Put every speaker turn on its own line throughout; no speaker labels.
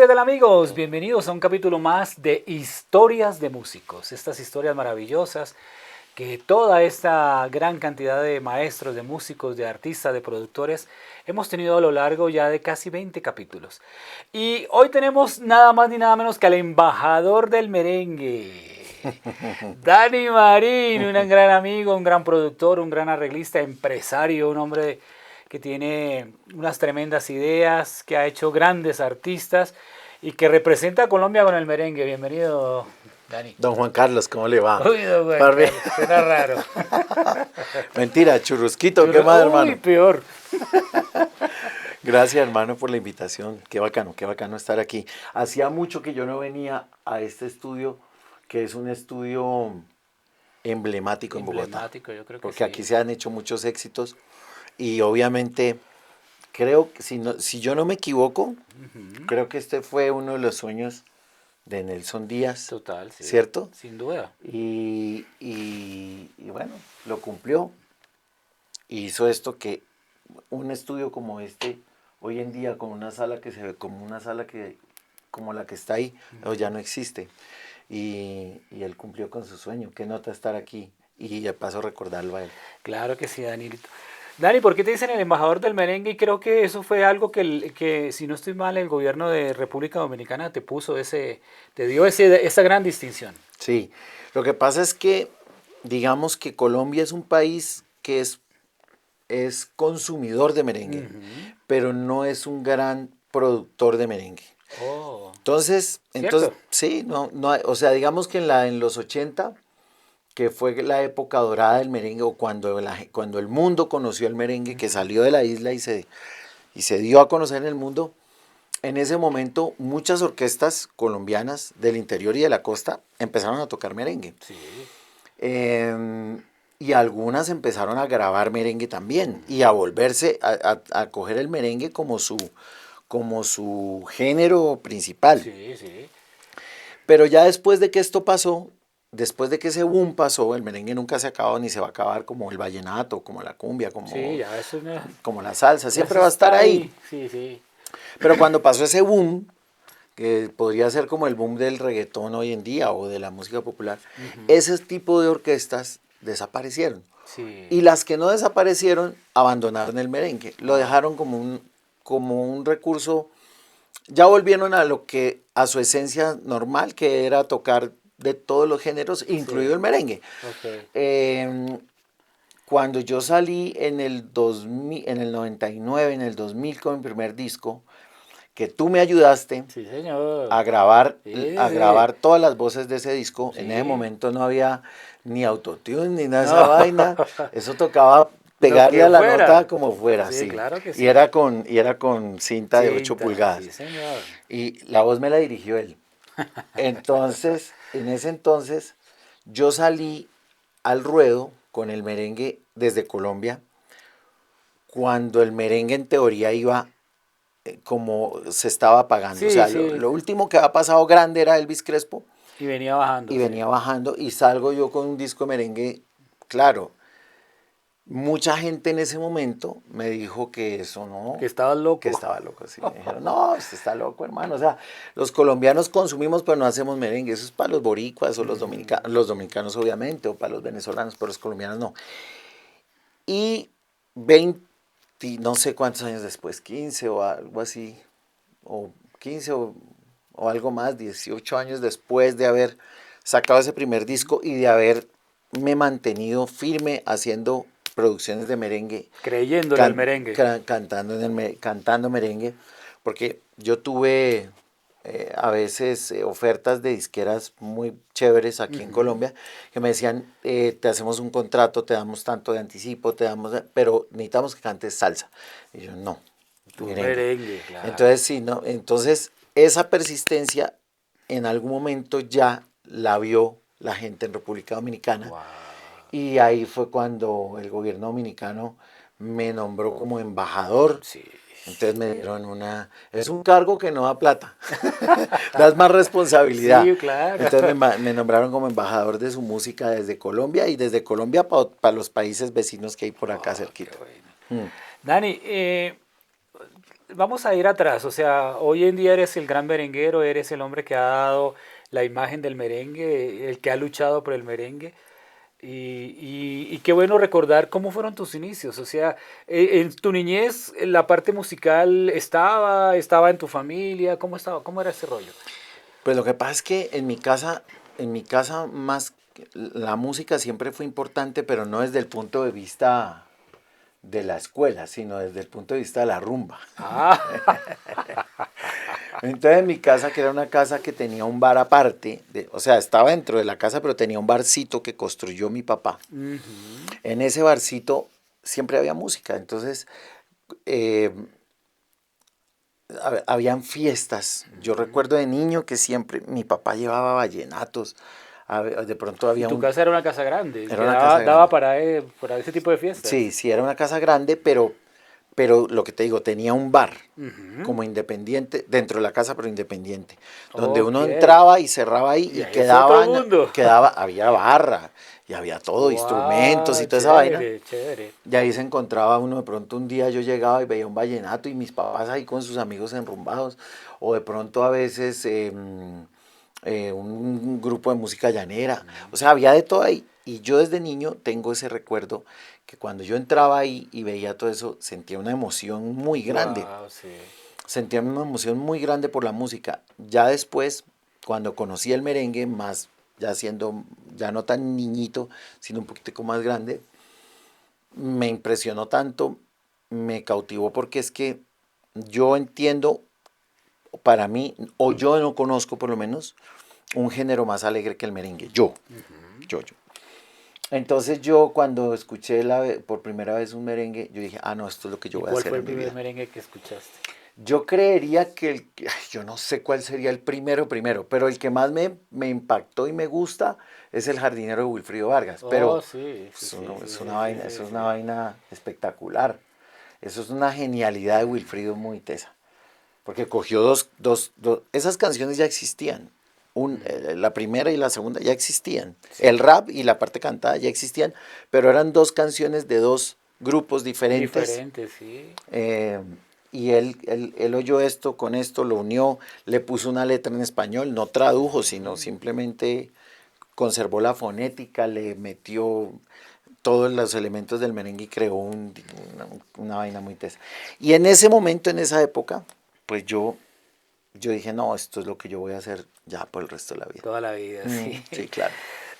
Hola, ¿qué tal amigos? Bienvenidos a un capítulo más de Historias de Músicos. Estas historias maravillosas que toda esta gran cantidad de maestros, de músicos, de artistas, de productores hemos tenido a lo largo ya de casi 20 capítulos. Y hoy tenemos nada más ni nada menos que al embajador del merengue, Dani Marín, un gran amigo, un gran productor, un gran arreglista, empresario, un hombre que tiene unas tremendas ideas, que ha hecho grandes artistas y que representa a Colombia con el merengue. Bienvenido, Dani.
Don Juan Carlos, ¿cómo le va?
Uy, don Juan Carlos, suena raro.
Mentira, churrusquito, ¿qué más, hermano?
Uy, peor.
Gracias, hermano, por la invitación. Qué bacano estar aquí. Hacía mucho que yo no venía a este estudio, que es un estudio emblemático en Bogotá.
Emblemático, yo creo que
Porque
sí.
aquí se han hecho muchos éxitos y obviamente creo que si yo no me equivoco, creo que este fue uno de los sueños de Nelson Díaz.
Total, sí.
¿Cierto?
Sin duda.
Y bueno, lo cumplió. Y hizo esto que un estudio como este, hoy en día con una sala que se ve como una sala que, como la que está ahí, ya no existe. Y él cumplió con su sueño. Qué nota estar aquí. Y de paso recordarlo a él.
Claro que sí, Danilito. Dani, ¿por qué te dicen el embajador del merengue? Y creo que eso fue algo que, si no estoy mal, el gobierno de República Dominicana te puso te dio esa gran distinción.
Sí, lo que pasa es que, digamos que Colombia es un país que es consumidor de merengue, pero no es un gran productor de merengue.
Oh,
Entonces
¿cierto?
sí, o sea, digamos que en los 80, que fue la época dorada del merengue, o cuando el mundo conoció el merengue, que salió de la isla y se dio a conocer en el mundo, en ese momento muchas orquestas colombianas del interior y de la costa empezaron a tocar merengue.
Sí.
Y algunas empezaron a grabar merengue también y a volverse a coger el merengue como su género principal.
Sí, sí.
Pero ya después de que esto pasó, después de que ese boom pasó, el merengue nunca se acabó ni se va a acabar como el vallenato, como la cumbia,
Sí, ya eso
como la salsa, siempre va a
está
estar ahí.
Sí, sí.
Pero cuando pasó ese boom, que podría ser como el boom del reggaetón hoy en día o de la música popular, ese tipo de orquestas desaparecieron.
Sí.
Y las que no desaparecieron abandonaron el merengue, lo dejaron como un recurso, ya volvieron a su esencia normal, que era tocar de todos los géneros, incluido el merengue.
Okay.
Cuando yo salí en el 2000, en el 99, en el 2000 con mi primer disco, que tú me ayudaste
Sí, señor.
a grabar,
Sí,
a
sí.
grabar todas las voces de ese disco.
Sí.
En ese momento no había ni autotune ni nada de
No.
esa vaina. Eso tocaba pegarle a la
fuera.
nota como fuera,
Sí,
sí.
claro que sí.
Y era con cinta de 8
Cinta,
pulgadas.
sí, señor.
Y la voz me la dirigió él. Entonces, en ese entonces, yo salí al ruedo con el merengue desde Colombia, cuando el merengue en teoría iba como se estaba apagando. O
Sí,
sea,
sí.
lo último que había pasado grande era Elvis Crespo.
Y venía bajando.
Y
Sí.
venía bajando y salgo yo con un disco de merengue. Claro, mucha gente en ese momento me dijo que eso no,
Que estabas loco.
que estaba loco. Sí, me dijeron, no, usted está loco, hermano. O sea, los colombianos consumimos, pero no hacemos merengue. Eso es para los boricuas o los dominicanos obviamente, o para los venezolanos, pero los colombianos no. Y 20, no sé cuántos años después, 15 o algo así, o 15 o algo más, 18 años después de haber sacado ese primer disco y de haberme mantenido firme haciendo producciones de merengue,
Creyendo en el merengue.
cantando merengue, porque yo tuve a veces ofertas de disqueras muy chéveres aquí en Colombia que me decían, te hacemos un contrato, te damos tanto de anticipo, pero necesitamos que cantes salsa. Y yo, no,
Merengue, claro.
Entonces, sí, no, entonces esa persistencia en algún momento ya la vio la gente en República Dominicana.
Wow.
Y ahí fue cuando el gobierno dominicano me nombró como embajador.
Sí.
Entonces me dieron es un cargo que no da plata, das más responsabilidad.
Sí, claro.
Entonces me nombraron como embajador de su música desde Colombia y desde Colombia para los países vecinos que hay por acá cerquita.
Qué bueno. Dani, vamos a ir atrás, o sea, hoy en día eres el gran merenguero, eres el hombre que ha dado la imagen del merengue, el que ha luchado por el merengue. Y qué bueno recordar cómo fueron tus inicios. O sea, en tu niñez la parte musical estaba en tu familia, ¿cómo estaba? ¿Cómo era ese rollo?
Pues lo que pasa es que en mi casa más, la música siempre fue importante, pero no desde el punto de vista de la escuela, sino desde el punto de vista de la rumba.
Ah,
Entonces en mi casa, que era una casa que tenía un bar aparte, o sea, estaba dentro de la casa, pero tenía un barcito que construyó mi papá.
ujú.
En ese barcito siempre había música, entonces eh, habían fiestas. Yo recuerdo de niño que siempre mi papá llevaba vallenatos, de pronto
Y
había
tu
un...
casa era una casa grande,
Era
que
una casa
daba
grande.
para ese tipo de fiestas.
Sí, sí, era una casa grande, pero lo que te digo, tenía un bar
Ujú.
como independiente, dentro de la casa, pero independiente, donde
Ok.
uno entraba y cerraba ahí
Y
y
ahí es otro mundo.
había barra y había todo, instrumentos y
Wow,
toda esa vaina.
chévere, chévere.
Y ahí se encontraba uno, de pronto un día yo llegaba y veía un vallenato y mis papás ahí con sus amigos enrumbados, o de pronto a veces un grupo de música llanera, o sea, había de todo ahí. Y yo desde niño tengo ese recuerdo que cuando yo entraba ahí y veía todo eso, sentía una emoción muy grande,
Wow, sí.
sentía una emoción muy grande por la música. Ya después, cuando conocí el merengue, más ya siendo, ya no tan niñito, sino un poquitico más grande, me impresionó tanto, me cautivó porque es que yo entiendo, para mí, o yo no conozco por lo menos, un género más alegre que el merengue.
Ujú.
Yo. Entonces yo cuando escuché por primera vez un merengue, yo dije, ah, no, esto es lo que yo
¿Y
voy a
cuál
hacer
fue el
en mi
primer
vida.
merengue que escuchaste?
Yo creería que yo no sé cuál sería el primero, pero el que más me impactó y me gusta es El jardinero de Wilfrido Vargas.
Oh,
Pero
sí, sí, sí, sí,
es
sí,
una
sí,
vaina,
sí,
eso es una
sí.
vaina espectacular. Eso es una genialidad de Wilfrido muy tesa. Porque cogió esas canciones ya existían. La primera y la segunda ya existían. El
Sí,
rap y la parte cantada ya existían, pero eran dos canciones de dos grupos diferentes.
diferente, sí.
eh, y él oyó esto con esto, lo unió, le puso una letra en español, no tradujo, sino
Ujú.
simplemente conservó la fonética, le metió todos los elementos del merengue y creó una vaina muy tesa. Y en ese momento, en esa época, pues yo dije, no, esto es lo que yo voy a hacer ya por el resto de la vida.
Toda la vida, sí.
Sí, claro.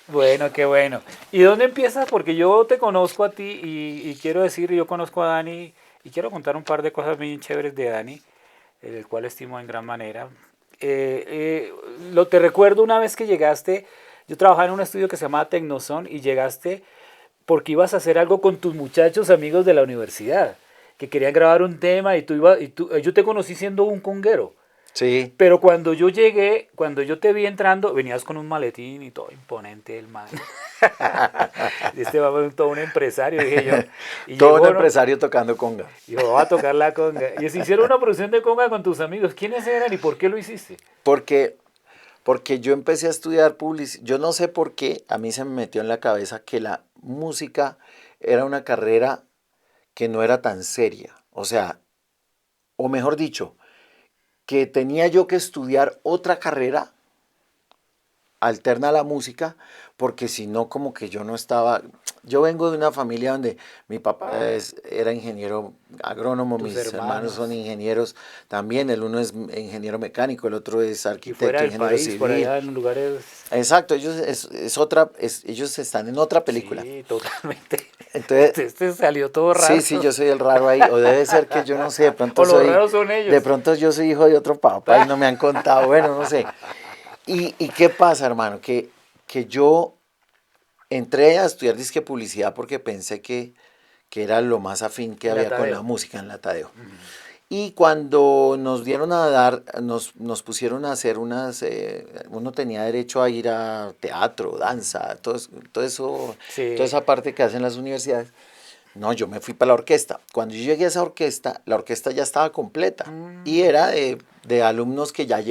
Bueno, qué bueno. ¿Y dónde empiezas? Porque yo te conozco a ti y quiero decir, yo conozco a Dani y quiero contar un par de cosas bien chéveres de Dani, el cual estimo en gran manera. Lo te recuerdo una vez que llegaste, yo trabajaba en un estudio que se llamaba Tecnoson y llegaste porque ibas a hacer algo con tus muchachos amigos de la universidad, que querían grabar un tema y yo te conocí siendo un conguero.
Sí,
Pero cuando yo llegué, cuando yo te vi entrando, venías con un maletín y todo imponente el man. Este va a ser todo un empresario, dije yo. Y
todo un
llegó, ¿no?
empresario tocando conga.
Dijo, va a tocar la conga. Y se hicieron una producción de conga con tus amigos. ¿Quiénes eran y por qué lo hiciste?
Porque, porque yo empecé a estudiar publicidad. Yo no sé por qué a mí se me metió en la cabeza que la música era una carrera que no era tan seria. O sea, o mejor dicho, que tenía yo que estudiar otra carrera alterna a la música, porque si no, como que yo no estaba. Yo vengo de una familia donde mi papá era ingeniero agrónomo,
Tus
mis hermanos son
hermanos.
ingenieros también, el uno es ingeniero mecánico, el otro es
Y fuera
arquitecto,
del
ingeniero
país, por
civil.
allá en lugares.
Exacto, ellos ellos están en otra película.
Sí, totalmente.
Entonces,
Este salió todo
sí,
raro.
sí, yo soy el raro ahí, o debe ser que yo no sé,
O los raros son
de
ellos.
pronto yo soy hijo de otro papá y no me han contado, bueno, no sé. ¿Y qué pasa, hermano? Que yo entré a estudiar disque publicidad porque pensé que era lo más afín que
En la
había con la
Tadeo.
música en la Tadeo.
Ujú.
Y cuando nos dieron a dar, nos pusieron a hacer uno tenía derecho a ir a teatro, danza, todo eso, toda
Sí.
esa parte que hacen las universidades. No, yo me fui para la orquesta. Cuando yo llegué a esa orquesta, la orquesta ya estaba completa. Y
Mm,
era de alumnos que ya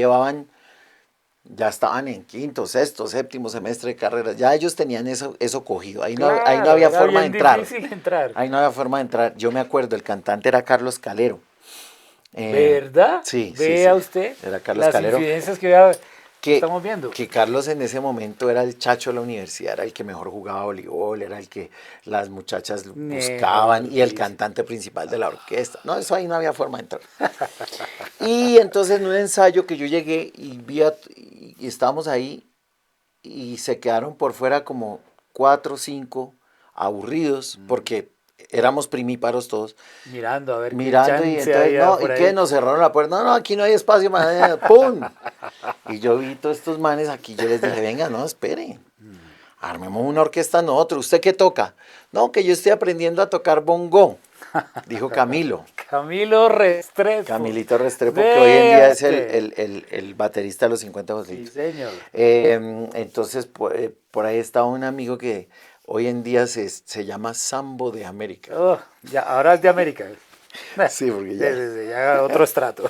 estaban en quinto, sexto, séptimo semestre de carrera. Ya ellos tenían eso cogido. Ahí no
claro,
había
era
forma de
bien
entrar.
difícil entrar.
Ahí no había forma de entrar. Yo me acuerdo, el cantante era Carlos Calero.
¿Verdad?
Sí,
Vea
sí.
usted
Era Carlos
las
Calero.
incidencias que
Que,
estamos viendo.
que Carlos en ese momento era el chacho de la universidad, era el que mejor jugaba voleibol, era el que las muchachas buscaban
Mejor
y el
dicho.
cantante principal de la orquesta. No, eso ahí no había forma de entrar. Y entonces en un ensayo que yo llegué y estábamos ahí y se quedaron por fuera como 4 o 5 aburridos porque éramos primíparos todos
Mirando a ver qué
mirando y
chance
entonces,
había
no,
por
¿y qué?
ahí.
Nos cerraron la puerta, no, no, aquí no hay espacio más, ¡pum! Y yo vi todos estos manes aquí, yo les dije, venga, no, espere, armemos una orquesta nosotros, ¿usted qué toca? No, que yo estoy aprendiendo a tocar bongo, dijo Camilo.
Camilo Restrepo.
Camilito Restrepo, que hoy en
Vea
día es
usted.
el baterista de los 50
Sí,
Botelitos.
señor.
Entonces, por ahí estaba un amigo que hoy en día se llama Sambo de América.
Oh, ya, ahora es de América.
Sí, porque
Sí,
ya.
sí, sí, ya otro estrato.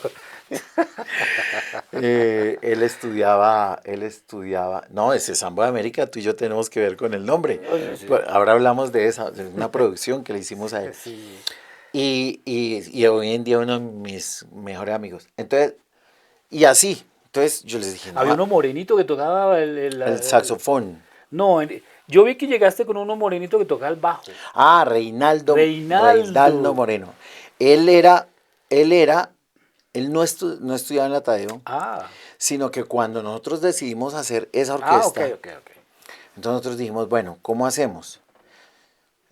Él estudiaba, no, ese Sambo de América, tú y yo tenemos que ver con el nombre.
Oh, sí, sí.
Ahora hablamos de esa, de una producción que le hicimos a él.
Sí.
Y hoy en día uno de mis mejores amigos. Entonces, y así, entonces yo les dije,
Había
no,
uno morenito que tocaba
el saxofón.
no, yo vi que llegaste con uno morenito que tocaba el bajo.
Ah, Reinaldo
Reinaldo.
Moreno. Él era, él era, él no estudiaba en la Tadeo,
Ah,
sino que cuando nosotros decidimos hacer esa
ok,
orquesta,
ok, ok.
entonces nosotros dijimos, bueno, ¿cómo hacemos?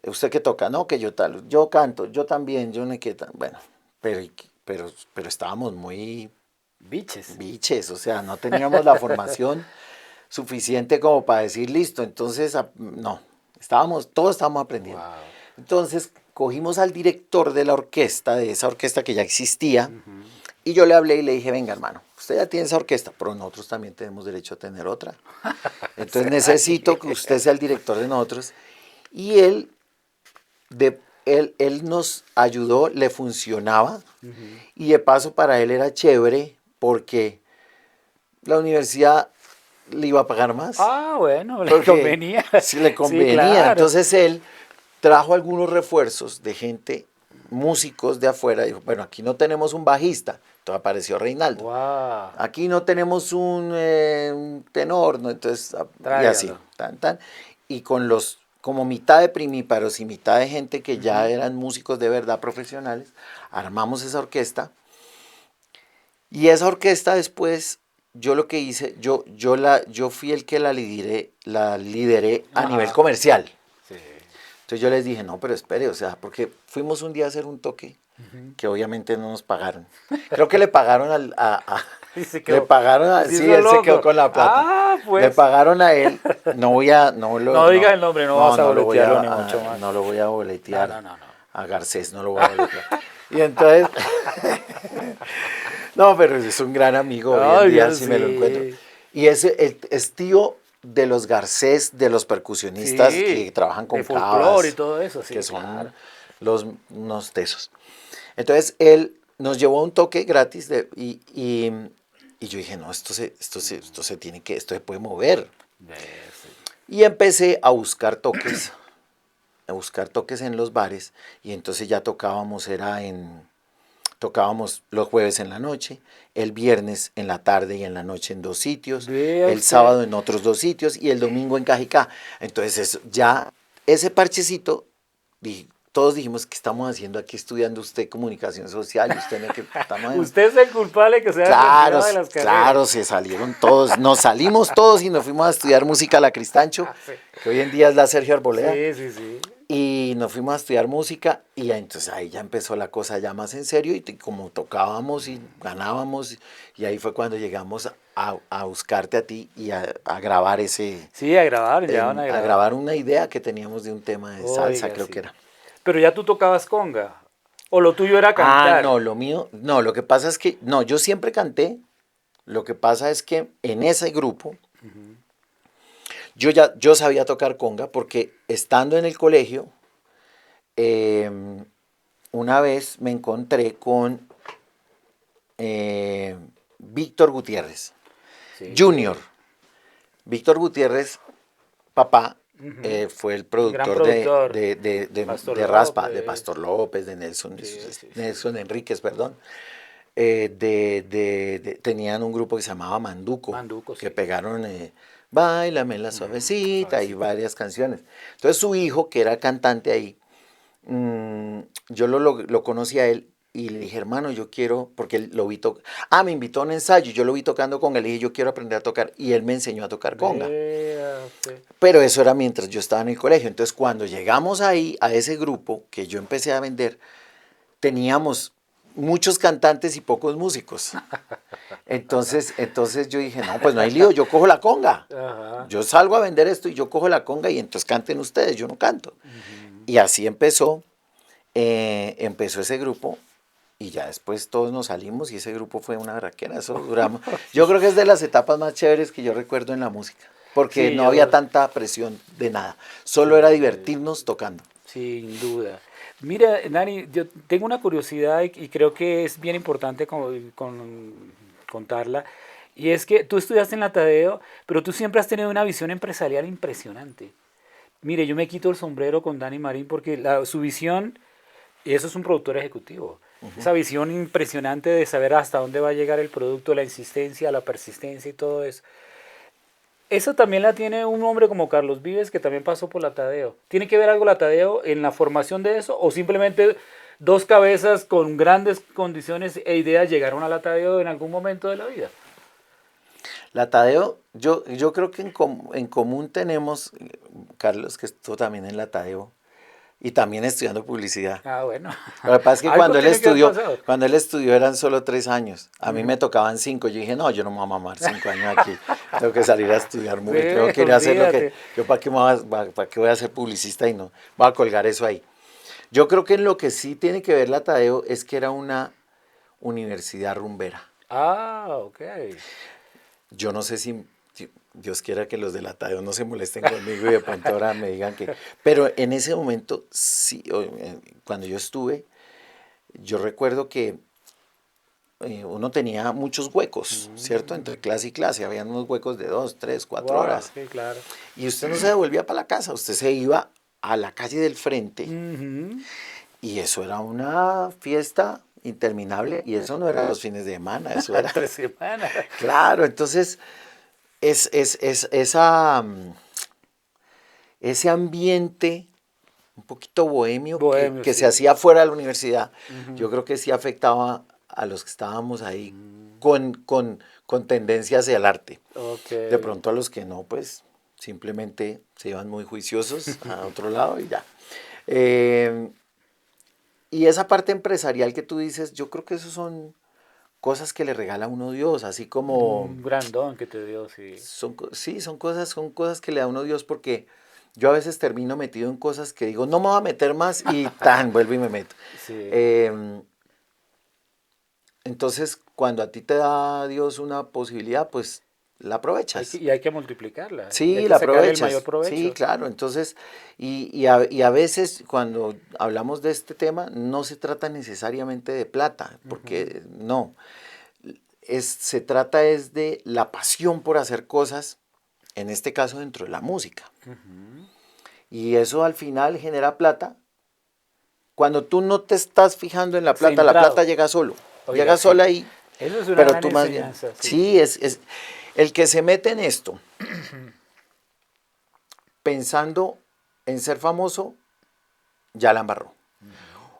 ¿Usted qué toca? No, que yo tal, yo canto, yo también, yo no qué tan, bueno, pero estábamos muy
Biches.
biches, o sea, no teníamos la formación suficiente como para decir, listo, entonces, no, todos estábamos aprendiendo.
Wow.
Entonces, cogimos al director de la orquesta, de esa orquesta que ya existía, y yo le hablé y le dije, venga, hermano, usted ya tiene esa orquesta, pero nosotros también tenemos derecho a tener otra. Entonces necesito que usted sea el director de nosotros. Y él nos ayudó, le funcionaba, y de paso para él era chévere porque la universidad le iba a pagar más,
Ah, bueno, le
porque
convenía.
si le
Sí,
convenía.
claro.
Entonces él trajo algunos refuerzos de gente, músicos de afuera, dijo, bueno, aquí no tenemos un bajista, entonces apareció Reinaldo.
Wow.
Aquí no tenemos un tenor, ¿no? Entonces, y así,
Tráigalo.
tan. Y como mitad de primíparos y mitad de gente que ya eran músicos de verdad profesionales, armamos esa orquesta. Y esa orquesta después, yo lo que hice, yo fui el que la lideré a nivel
Ajá.
comercial.
Sí.
Entonces yo les dije, no, pero espere, o sea, porque fuimos un día a hacer un toque que obviamente no nos pagaron. Creo que le pagaron
Y se
le
quedó.
pagaron
Y se
sí,
hizo
él se quedó
loco.
con la plata.
Ah,
Le
pues.
pagaron a él,
No digas el nombre, no vas a
no lo voy
boletearlo ni mucho más.
no lo voy a
No,
boletear
no, no, no.
a Garcés, no lo voy a boletear. Y entonces, no, pero es un gran amigo, hoy en
Ay,
día
Dios,
sí me lo encuentro.
sí.
Y es tío de los Garcés, de los percusionistas que
Sí.
trabajan
De
con
folclore y
cabas,
todo eso,
que
sí,
son
claro.
unos tesos. Entonces él nos llevó a un toque gratis y yo dije, no, esto se puede mover.
Sí.
Y empecé a buscar toques en los bares y entonces ya tocábamos los jueves en la noche, el viernes en la tarde y en la noche en 2 sitios,
Vea
el
usted.
sábado en otros 2 sitios y el domingo en Cajicá. Entonces ya ese parchecito, todos dijimos que estamos haciendo aquí estudiando usted comunicación social y usted no que estamos en...
Usted es el culpable que se haya
Claro,
retirado de las carreras.
claro, se salieron todos, nos salimos todos y nos fuimos a estudiar música a la Cristancho,
Sí,
que hoy en día es la Sergio Arboleda.
sí, sí. Sí.
Y nos fuimos a estudiar música y entonces ahí ya empezó la cosa ya más en serio y como tocábamos y ganábamos y ahí fue cuando llegamos a buscarte a ti y a grabar
Sí, a grabar, ya van a
a
grabar.
grabar una idea que teníamos de un tema de salsa,
Oiga,
creo que
sí.
era.
Pero ya tú tocabas conga. O lo tuyo era cantar.
No, lo mío, no, lo que pasa es que, no, yo siempre canté, lo que pasa es que en ese grupo yo sabía tocar conga porque estando en el colegio, eh, una vez me encontré con eh, Víctor Gutiérrez, Junior.
Sí.
Víctor Gutiérrez, papá, fue el
Un gran
productor de,
productor.
de, de, de,
Pastor
de Raspa, de
López.
Pastor López, de Nelson,
Sí, sí, sí.
Nelson Enríquez, perdón. tenían un grupo que se llamaba Manduco,
Manduco,
que
sí.
pegaron Báilame la suavecita y
Suavecita.
varias canciones. Entonces su hijo, que era cantante ahí, yo lo conocí a él y le dije, hermano, yo quiero, porque él lo vi tocar. Ah, me invitó a un ensayo, yo lo vi tocando conga, le dije, yo quiero aprender a tocar, y él me enseñó a tocar conga.
Vea usted.
Pero eso era mientras yo estaba en el colegio. Entonces, cuando llegamos ahí, a ese grupo que yo empecé a vender, teníamos muchos cantantes y pocos músicos. Entonces yo dije, no, pues no hay lío, yo cojo la conga.
Ajá.
Yo salgo a vender esto y yo cojo la conga y entonces canten ustedes, yo no canto.
Ujú.
Y así empezó ese grupo y ya después todos nos salimos y ese grupo fue una raquera, eso duramos. Yo creo que es de las etapas más chéveres que yo recuerdo en la música, porque
Sí,
no había
yo,
tanta presión de nada, solo era
sí,
divertirnos tocando.
sin duda. Mira, Dani, yo tengo una curiosidad y creo que es bien importante contarla. Y es que tú estudiaste en la Tadeo, pero tú siempre has tenido una visión empresarial impresionante. Mire, yo me quito el sombrero con Dani Marín porque su visión, y eso es un productor ejecutivo, esa visión impresionante de saber hasta dónde va a llegar el producto, la insistencia, la persistencia y todo eso. Eso también la tiene un hombre como Carlos Vives, que también pasó por la Tadeo. ¿Tiene que ver algo la Tadeo en la formación de eso? ¿O simplemente dos cabezas con grandes condiciones e ideas llegaron a la Tadeo en algún momento de la vida?
La Tadeo, yo creo que en común tenemos, Carlos, que estuvo también en la Tadeo y también estudiando publicidad.
Ah, bueno.
Lo que pasa es que
Algo tiene que haber pasado.
cuando él estudió eran solo 3 años. A mí
Ujú.
me tocaban 5. Yo dije, no, yo no me voy a mamar 5 años aquí. Tengo que salir a estudiar muy, tengo
Ve,
que ir a hacer lo que,
olvídate.
yo para qué, para qué voy a ser publicista y no, voy a colgar eso ahí. Yo creo que en lo que sí tiene que ver la Tadeo es que era una universidad rumbera.
Ah, ok.
Yo no sé si Dios quiera que los de la Tadeo no se molesten conmigo y de pronto ahora me digan que... Pero en ese momento, sí, cuando yo estuve, yo recuerdo que uno tenía muchos huecos, ¿cierto? Entre clase y clase, había unos huecos de 2, 3, 4 horas.
Sí, claro.
Y usted no se devolvía para la casa, usted se iba a la calle del frente
Ujú.
y eso era una fiesta interminable y eso no era los fines de semana, eso era...
Entre semana.
Claro, entonces esa, ese ambiente un poquito bohemio
Bohemio,
que se
sí.
hacía fuera de la universidad,
Ujú.
yo creo que sí afectaba a los que estábamos ahí
Mm,
con tendencia hacia el arte.
ok.
De pronto a los que no, pues simplemente se iban muy juiciosos a otro lado y ya. Eh, y esa parte empresarial que tú dices, yo creo que eso son cosas que le regala a uno Dios, así como
Un gran don que te dio, sí.
sí, son cosas que le da a uno Dios porque yo a veces termino metido en cosas que digo, no me voy a meter más y tan, vuelvo y me meto.
Sí.
Eh, entonces, cuando a ti te da Dios una posibilidad, pues la aprovechas.
Y hay que multiplicarla. Y hay
Sí,
que
la
sacarle el mayor
aprovechas. Sí,
provecho.
claro. Entonces, y a veces cuando hablamos de este tema, no se trata necesariamente de plata,
Ujú.
porque no. Se trata es de la pasión por hacer cosas, en este caso dentro de la música.
Ujú.
Y eso al final genera plata. Cuando tú no te estás fijando en la plata
Centrado.
llega solo.
Oiga,
Llega
sí.
sola y,
Eso es una
pero
gran
tú más bien.
enseñanza, sí.
Sí, el que se mete en esto pensando en ser famoso, ya la embarró.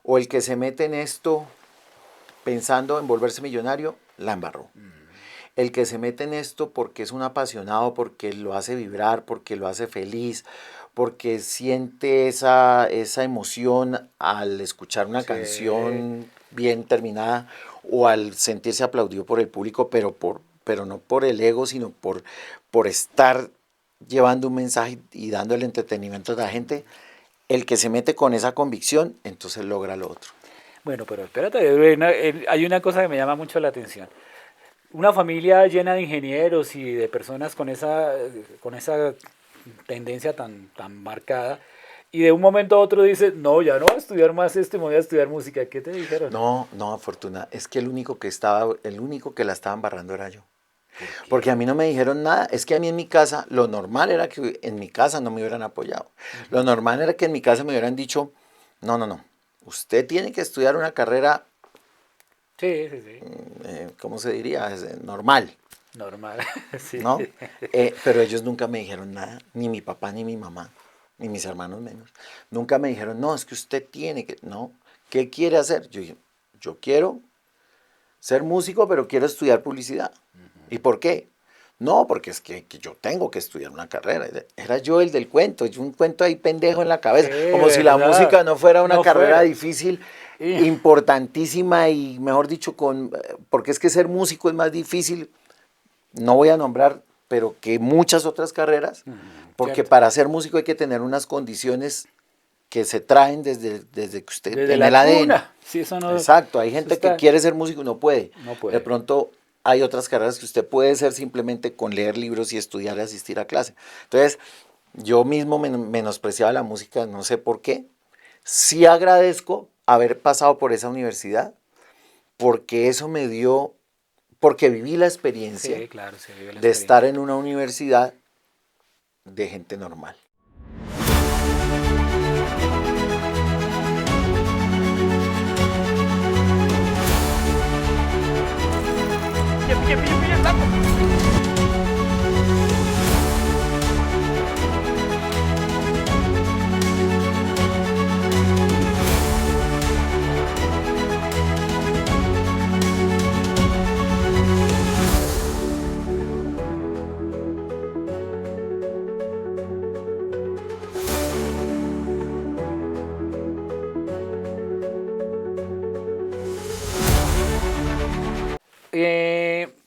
O el que se mete en esto pensando en volverse millonario, la embarró. El que se mete en esto porque es un apasionado, porque lo hace vibrar, porque lo hace feliz, porque siente esa emoción al escuchar una
Sí.
canción bien terminada o al sentirse aplaudido por el público, pero no por el ego, sino por estar llevando un mensaje y dando el entretenimiento a la gente. El que se mete con esa convicción, entonces logra lo otro.
Bueno, pero espérate, hay una cosa que me llama mucho la atención. Una familia llena de ingenieros y de personas con esa tendencia tan marcada, y de un momento a otro dice, no, ya no voy a estudiar más esto, me voy a estudiar música. ¿Qué te dijeron?
No, no, Fortuna, es que el único que la estaba embarrando era yo.
¿Por
Porque a
qué?
mí no me dijeron nada. Es que a mí en mi casa, lo normal era que en mi casa no me hubieran apoyado. Lo
Ujú.
normal era que en mi casa me hubieran dicho, no, no, no, usted tiene que estudiar una carrera
Sí, sí, sí.
¿Cómo se diría? Normal,
Normal. Sí.
¿no? Pero ellos nunca me dijeron nada, ni mi papá ni mi mamá, ni mis hermanos menos. Nunca me dijeron, no, es que usted tiene que, no, ¿qué quiere hacer? Yo dije, yo quiero ser músico, pero quiero estudiar publicidad. ¿Y por qué? No, porque es que yo tengo que estudiar una carrera. Era yo el del cuento, yo un cuento ahí pendejo en la cabeza, como si la
¿Verdad?
música no fuera una
No
carrera
fuera.
difícil,
Y-
importantísima y mejor dicho, porque es que ser músico es más difícil, no voy a nombrar, pero que muchas otras carreras, porque
Cierto.
para ser músico hay que tener unas condiciones que se traen desde que usted,
Desde
en
la
el ADN.
cuna. Sí, eso no.
Exacto, hay
Eso
gente que
está.
quiere ser músico y no puede.
No
De
puede.
pronto hay otras carreras que usted puede ser simplemente con leer libros y estudiar y asistir a clase. Entonces, yo mismo menospreciaba la música, no sé por qué. Sí agradezco haber pasado por esa universidad, porque eso me dio, porque viví la experiencia
Sí, claro, se vive la
de estar
experiencia.
en una universidad de gente normal.
Pille, pille, pille, pille, sapo.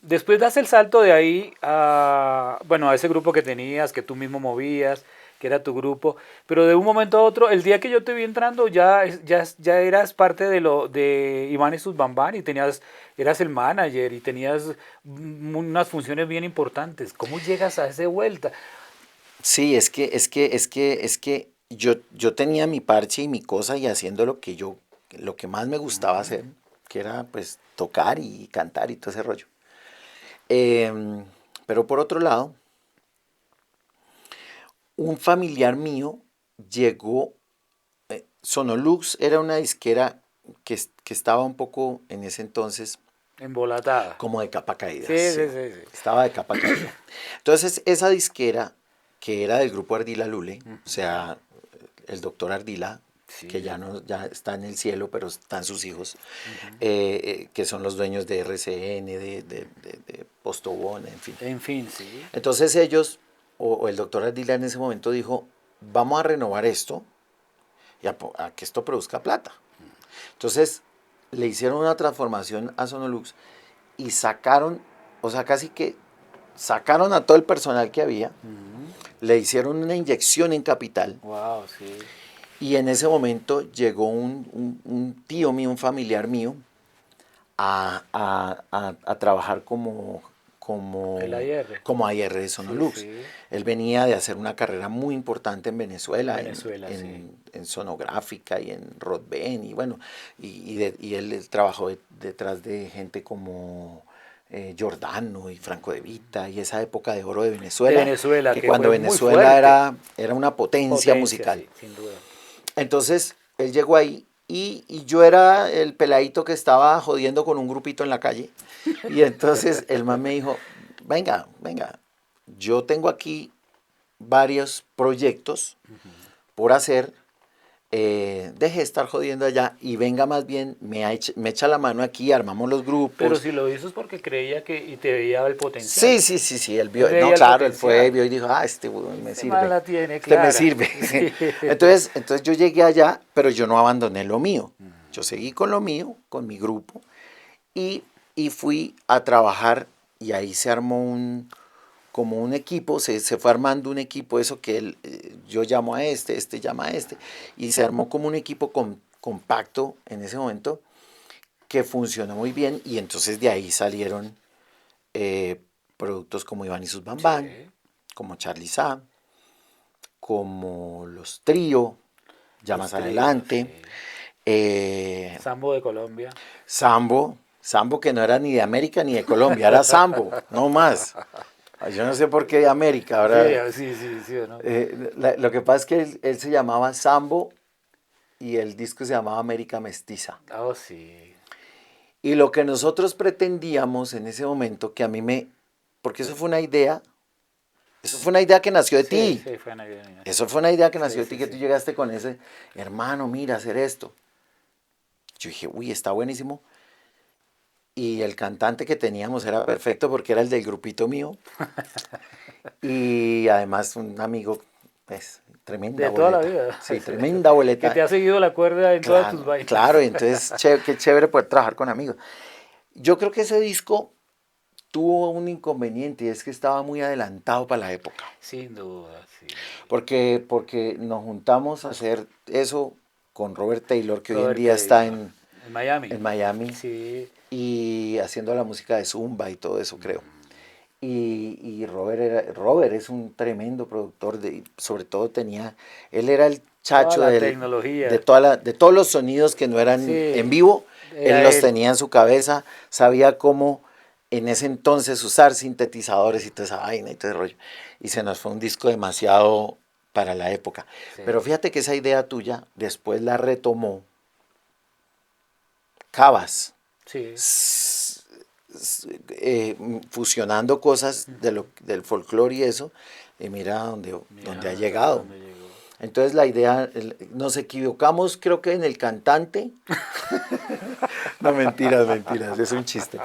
Después das el salto de ahí a, bueno, a ese grupo que tenías, que tú mismo movías, que era tu grupo, pero de un momento a otro, el día que yo te vi entrando, ya eras parte de Iván y sus Bambán y eras el manager y tenías unas funciones bien importantes. ¿Cómo llegas a esa vuelta?
Sí, es que yo tenía mi parche y mi cosa y haciendo lo que más me gustaba hacer, que era pues tocar y cantar y todo ese rollo. Em, pero por otro lado, un familiar mío llegó, Sonolux era una disquera que estaba un poco en ese entonces
Embolatada.
como de capa caída,
Sí, sí,
sí,
sí, sí.
estaba de capa caída. Entonces esa disquera, que era del grupo Ardila Lule, o sea, el doctor Ardila, que
Sí.
ya no ya está en el cielo, pero están sus hijos, que son los dueños de RCN, de Postobón, en fin.
En fin, sí.
Entonces ellos, o el doctor Ardila en ese momento dijo, vamos a renovar esto y a que esto produzca plata. Entonces le hicieron una transformación a Sonolux y sacaron, o sea, casi que sacaron a todo el personal que había, le hicieron una inyección en capital.
Wow, sí.
Y en ese momento llegó un tío mío, un familiar mío, a trabajar
El AIR.
como AR de
Sí,
Sonolux.
sí.
Él venía de hacer una carrera muy importante en
En
Venezuela,
Venezuela, sí.
en sonográfica y en Rodben, y bueno, y él trabajó detrás de gente como Giordano y Franco De Vita y esa época de oro de
De
Venezuela,
Venezuela,
que
que
cuando
fue muy
Venezuela
fuerte.
era una potencia
Potencia,
musical.
sí, sin duda.
Entonces él llegó ahí y yo era el peladito que estaba jodiendo con un grupito en la calle. Y entonces el man me dijo, venga, venga, yo tengo aquí varios proyectos por hacer, deje de estar jodiendo allá y venga más bien, me echa la mano aquí, armamos los
Pero
grupos.
si lo hizo es porque creía que y te veía el potencial.
Sí, él
Él
vio, no,
veía el
claro, él fue,
potencial.
vio y dijo, este weón me
Este man
sirve,
la tiene
este me
clara.
sirve.
Sí.
Entonces yo llegué allá, pero yo no abandoné lo mío. Yo seguí con lo mío, con mi grupo, y, y fui a trabajar y ahí se armó como un equipo, se fue armando un equipo, eso que yo llamo a este llama a este, y se armó como un equipo compacto en ese momento que funcionó muy bien y entonces de ahí salieron productos como Iván y sus Bambán,
Sí.
como Charlie Sa, como los Trío, ya
Los
más
tríos,
adelante,
sí.
eh,
Sambo de Colombia.
Sambo que no era ni de América ni de Colombia, era Sambo, no más. Ay, yo no sé por qué de América,
Sí,
ahora
sí, sí, sí, ¿o no?
lo que pasa es que él se llamaba Sambo y el disco se llamaba América Mestiza.
Oh, sí.
Y lo que nosotros pretendíamos en ese momento, porque eso fue una idea que nació de
Sí,
ti.
sí, fue una idea mía.
Eso fue una idea que
Sí,
nació de ti,
sí,
que tú
sí.
llegaste con ese, hermano, mira, hacer esto. Yo dije, uy, está buenísimo. Y el cantante que teníamos era perfecto porque era el del grupito mío. Y además un amigo, pues, tremenda
De toda la
boleta.
vida.
Sí, tremenda
Que
boleta.
te ha seguido la cuerda en todas tus
Claro,
vainas.
claro, entonces qué chévere poder trabajar con amigos. Yo creo que ese disco tuvo un inconveniente y es que estaba muy adelantado para la época.
Sin duda, sí.
Porque nos juntamos a hacer eso con Robert Taylor, que hoy en
Robert
día está
Taylor. En
en
Miami.
Miami,
Sí.
y haciendo la música de Zumba y todo eso, creo. Y Robert es un tremendo productor, sobre todo él era el
Toda
chacho
la
de,
tecnología.
de todos los sonidos que no eran en
Sí.
vivo, él
Era
los
él.
tenía en su cabeza, sabía cómo en ese entonces usar sintetizadores y toda esa vaina y todo el rollo. Y se nos fue un disco demasiado para la época.
Sí.
Pero fíjate que esa idea tuya después la retomó Cabas,
Sí.
fusionando cosas del folclore y eso, y mira dónde ha
Mira hasta
llegado.
dónde llegó.
Entonces la idea, nos equivocamos creo que en el cantante. No, mentiras, mentiras, es un chiste.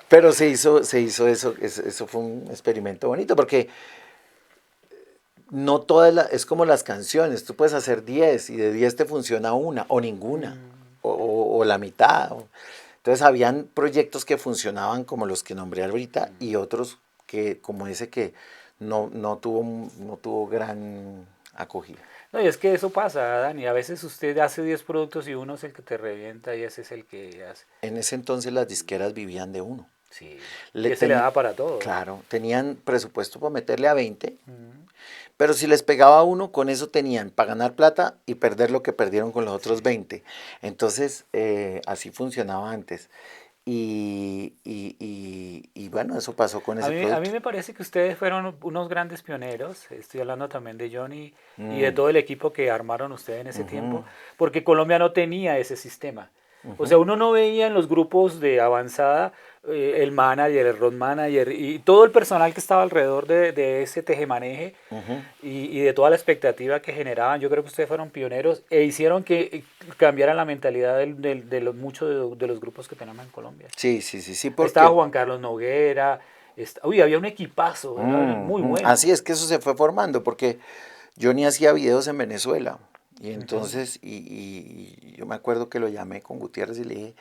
Pero se hizo eso fue un experimento bonito, porque no es como las canciones, tú puedes hacer 10 y de 10 te funciona una o ninguna, o la mitad. Entonces habían proyectos que funcionaban como los que nombré ahorita y otros como ese que no tuvo gran acogida.
No, y es que eso pasa, Dani. A veces usted hace 10 productos y uno es el que te revienta y ese es el que hace.
En ese entonces las disqueras vivían de uno.
Sí. Y
Le
ese le
teni-
daba para todo.
claro, tenían presupuesto para meterle a 20,
Mm,
pero si les pegaba a uno, con eso tenían para ganar plata y perder lo que perdieron con los
sí.
otros 20. Entonces, así funcionaba antes. Y bueno, eso pasó con ese
A mí
producto.
me parece que ustedes fueron unos grandes pioneros. Estoy hablando también de Johnny y de
Mm,
todo el equipo que armaron ustedes en ese
ujú,
tiempo, porque Colombia no tenía ese sistema. O sea,
ujú.
uno no veía en los grupos de avanzada el manager, el road manager y todo el personal que estaba alrededor de ese tejemaneje
Ujú.
y de toda la expectativa que generaban. Yo creo que ustedes fueron pioneros e hicieron que cambiaran la mentalidad de los muchos de los grupos que tenemos en Colombia.
Sí, sí, sí, sí,
Ahí estaba
porque
Juan Carlos Noguera. Uy, había un equipazo, era muy bueno.
así es que eso se fue formando, porque yo ni hacía videos en Venezuela. Y
Ujú.
entonces, y yo me acuerdo que lo llamé con Gutiérrez y le dije,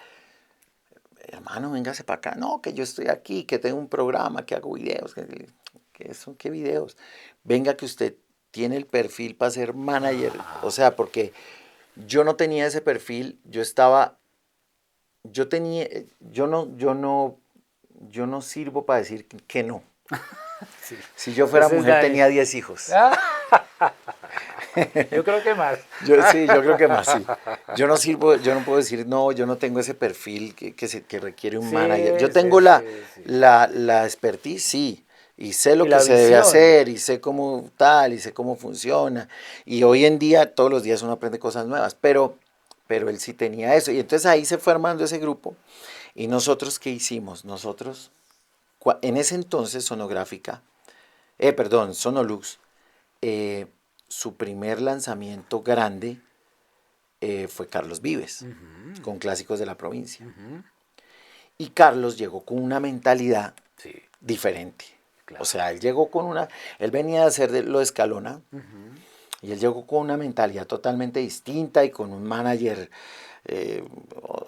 hermano, véngase para acá. No, que yo estoy aquí, que tengo un programa, que hago videos. ¿Qué videos? Venga que usted tiene el perfil para ser manager. O sea, porque yo no tenía ese perfil, yo no sirvo para decir que no.
Sí.
Si yo fuera
Ese es
mujer
Dani.
tenía 10 hijos.
Ah, yo creo que más.
Sí, yo creo que más, sí. Yo no puedo decir, no, yo no tengo ese perfil que requiere un manager.
Sí,
Yo
sí,
tengo
sí, sí.
la expertise, sí, y sé
Y
lo que
la
se debe
visión.
hacer, y sé cómo tal, y sé cómo funciona. Y hoy en día, todos los días uno aprende cosas nuevas, pero él sí tenía eso. Y entonces ahí se fue armando ese grupo. ¿Y nosotros qué hicimos? Nosotros, en ese entonces, Sonolux, eh, su primer lanzamiento grande fue Carlos Vives,
Ujú,
con Clásicos de la Provincia.
ujú.
Y Carlos llegó con una mentalidad
Sí,
diferente. O
claro.
sea, él venía a hacer lo de Escalona,
Ujú.
y él llegó con una mentalidad totalmente distinta y con un manager, eh,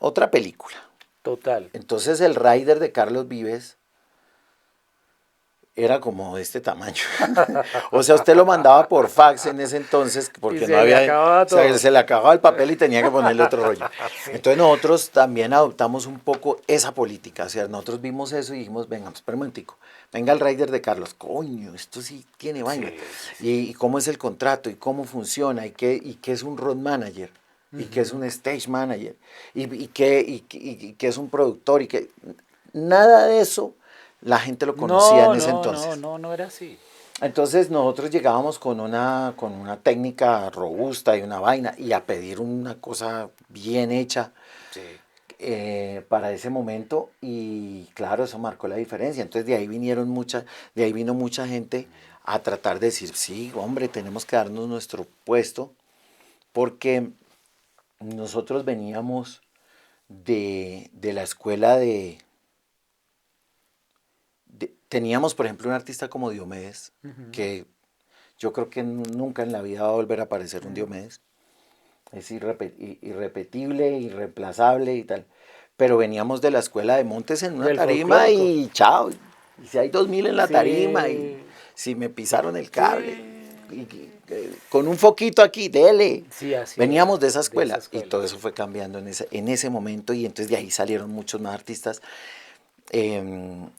otra película.
Total.
Entonces el rider de Carlos Vives era como de este tamaño. O sea, usted lo mandaba por fax en ese entonces
Y
porque no
se le
había,
acababa
o sea,
todo.
se le acababa el papel y tenía que ponerle otro rollo.
Sí,
Entonces nosotros también adoptamos un poco esa política. O sea, nosotros vimos eso y dijimos, venga, espera un momentico, venga el rider de Carlos, coño, esto sí tiene vaina.
sí, sí, sí.
Y cómo es el contrato y cómo funciona y qué es un road manager y qué es
Ujú.
un stage manager y qué es un productor y que nada de eso la gente lo conocía en
No,
ese
no, no,
entonces.
no, no era así.
Entonces nosotros llegábamos con una técnica robusta y una vaina y a pedir una cosa bien hecha.
Sí.
para ese momento y claro, eso marcó la diferencia. Entonces de ahí vino mucha gente a tratar de decir, sí, hombre, tenemos que darnos nuestro puesto porque nosotros veníamos de la escuela teníamos, por ejemplo, un artista como Diomedes, que yo creo que nunca en la vida va a volver a aparecer un Diomedes. Es irrepetible, irreemplazable y tal. Pero veníamos de la escuela de Montes en una
Del
tarima
folclórico.
y chao. Y si hay 2000 en la tarima y
Sí,
si me pisaron el cable,
sí.
con un foquito aquí, dele.
Sí, así era,
Veníamos de esa
de esa
escuela y
escuela,
todo
sí.
eso fue cambiando en ese momento y entonces de ahí salieron muchos más artistas. En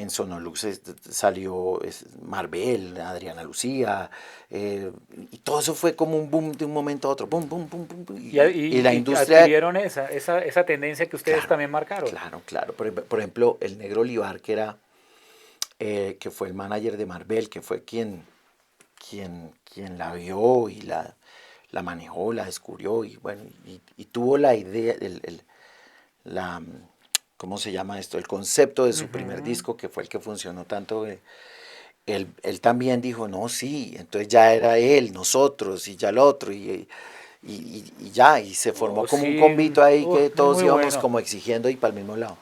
Sonolux salió Marvel, Adriana Lucía, y todo eso fue como un boom de un momento a otro, boom, boom, boom, boom, boom, y la
Y
industria,
adquirieron esa tendencia que ustedes
claro,
también marcaron.
claro, claro, por ejemplo, el Negro Olivar, que fue el manager de Marvel, que fue quien la vio y la manejó, la descubrió, y bueno, y tuvo la idea, la, ¿cómo se llama esto? El concepto de su primer disco, que fue el que funcionó tanto. Él también dijo, no, sí, entonces ya era él, nosotros, y ya el otro, y ya, y se formó
Oh,
como un
sí,
convito ahí que todos
muy
íbamos
bueno.
como exigiendo y para el mismo lado.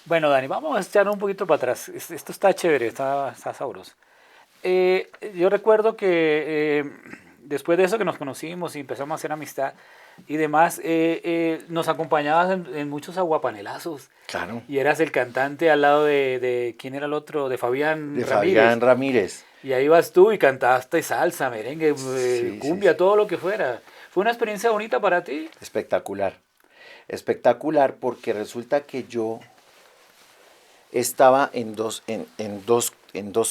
Bueno, Dani, vamos a echar un poquito para atrás. Esto está chévere, está sabroso. Yo recuerdo que después de eso que nos conocimos y empezamos a hacer amistad y demás, nos acompañabas en muchos aguapanelazos
Claro,
y eras el cantante al lado de ¿quién era el otro? De Fabián
de Fabián
Ramírez.
Ramírez.
Y ahí vas tú y cantaste salsa, merengue,
Sí, sí,
cumbia,
sí.
todo lo que fuera. ¿Fue una experiencia bonita para ti?
Espectacular. Espectacular porque resulta que yo estaba en dos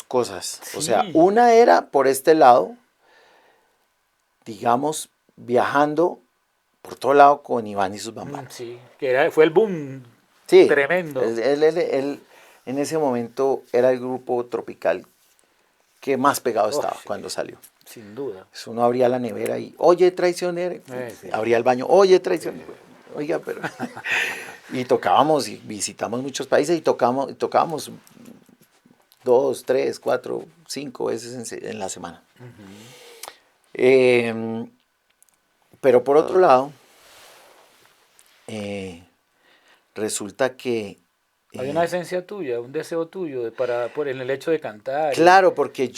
cosas. O sea,
Sí.
una era por este lado, digamos, viajando por todo lado con Iván y sus bambanos.
Sí, fue el boom
Sí,
tremendo.
él en ese momento era el grupo tropical que más pegado
Oh,
estaba
sí,
cuando salió.
sin duda.
Pues uno abría la nevera y, oye, traicionero.
Sí,
Abría el baño, oye,
sí.
traicionero. Oiga, pero... Y tocábamos y visitamos muchos países y tocábamos 2, 3, 4, 5 veces en la semana. Eh, pero por otro lado, eh, resulta que
Hay una
eh,
esencia tuya, un deseo tuyo por el hecho de cantar y
claro, porque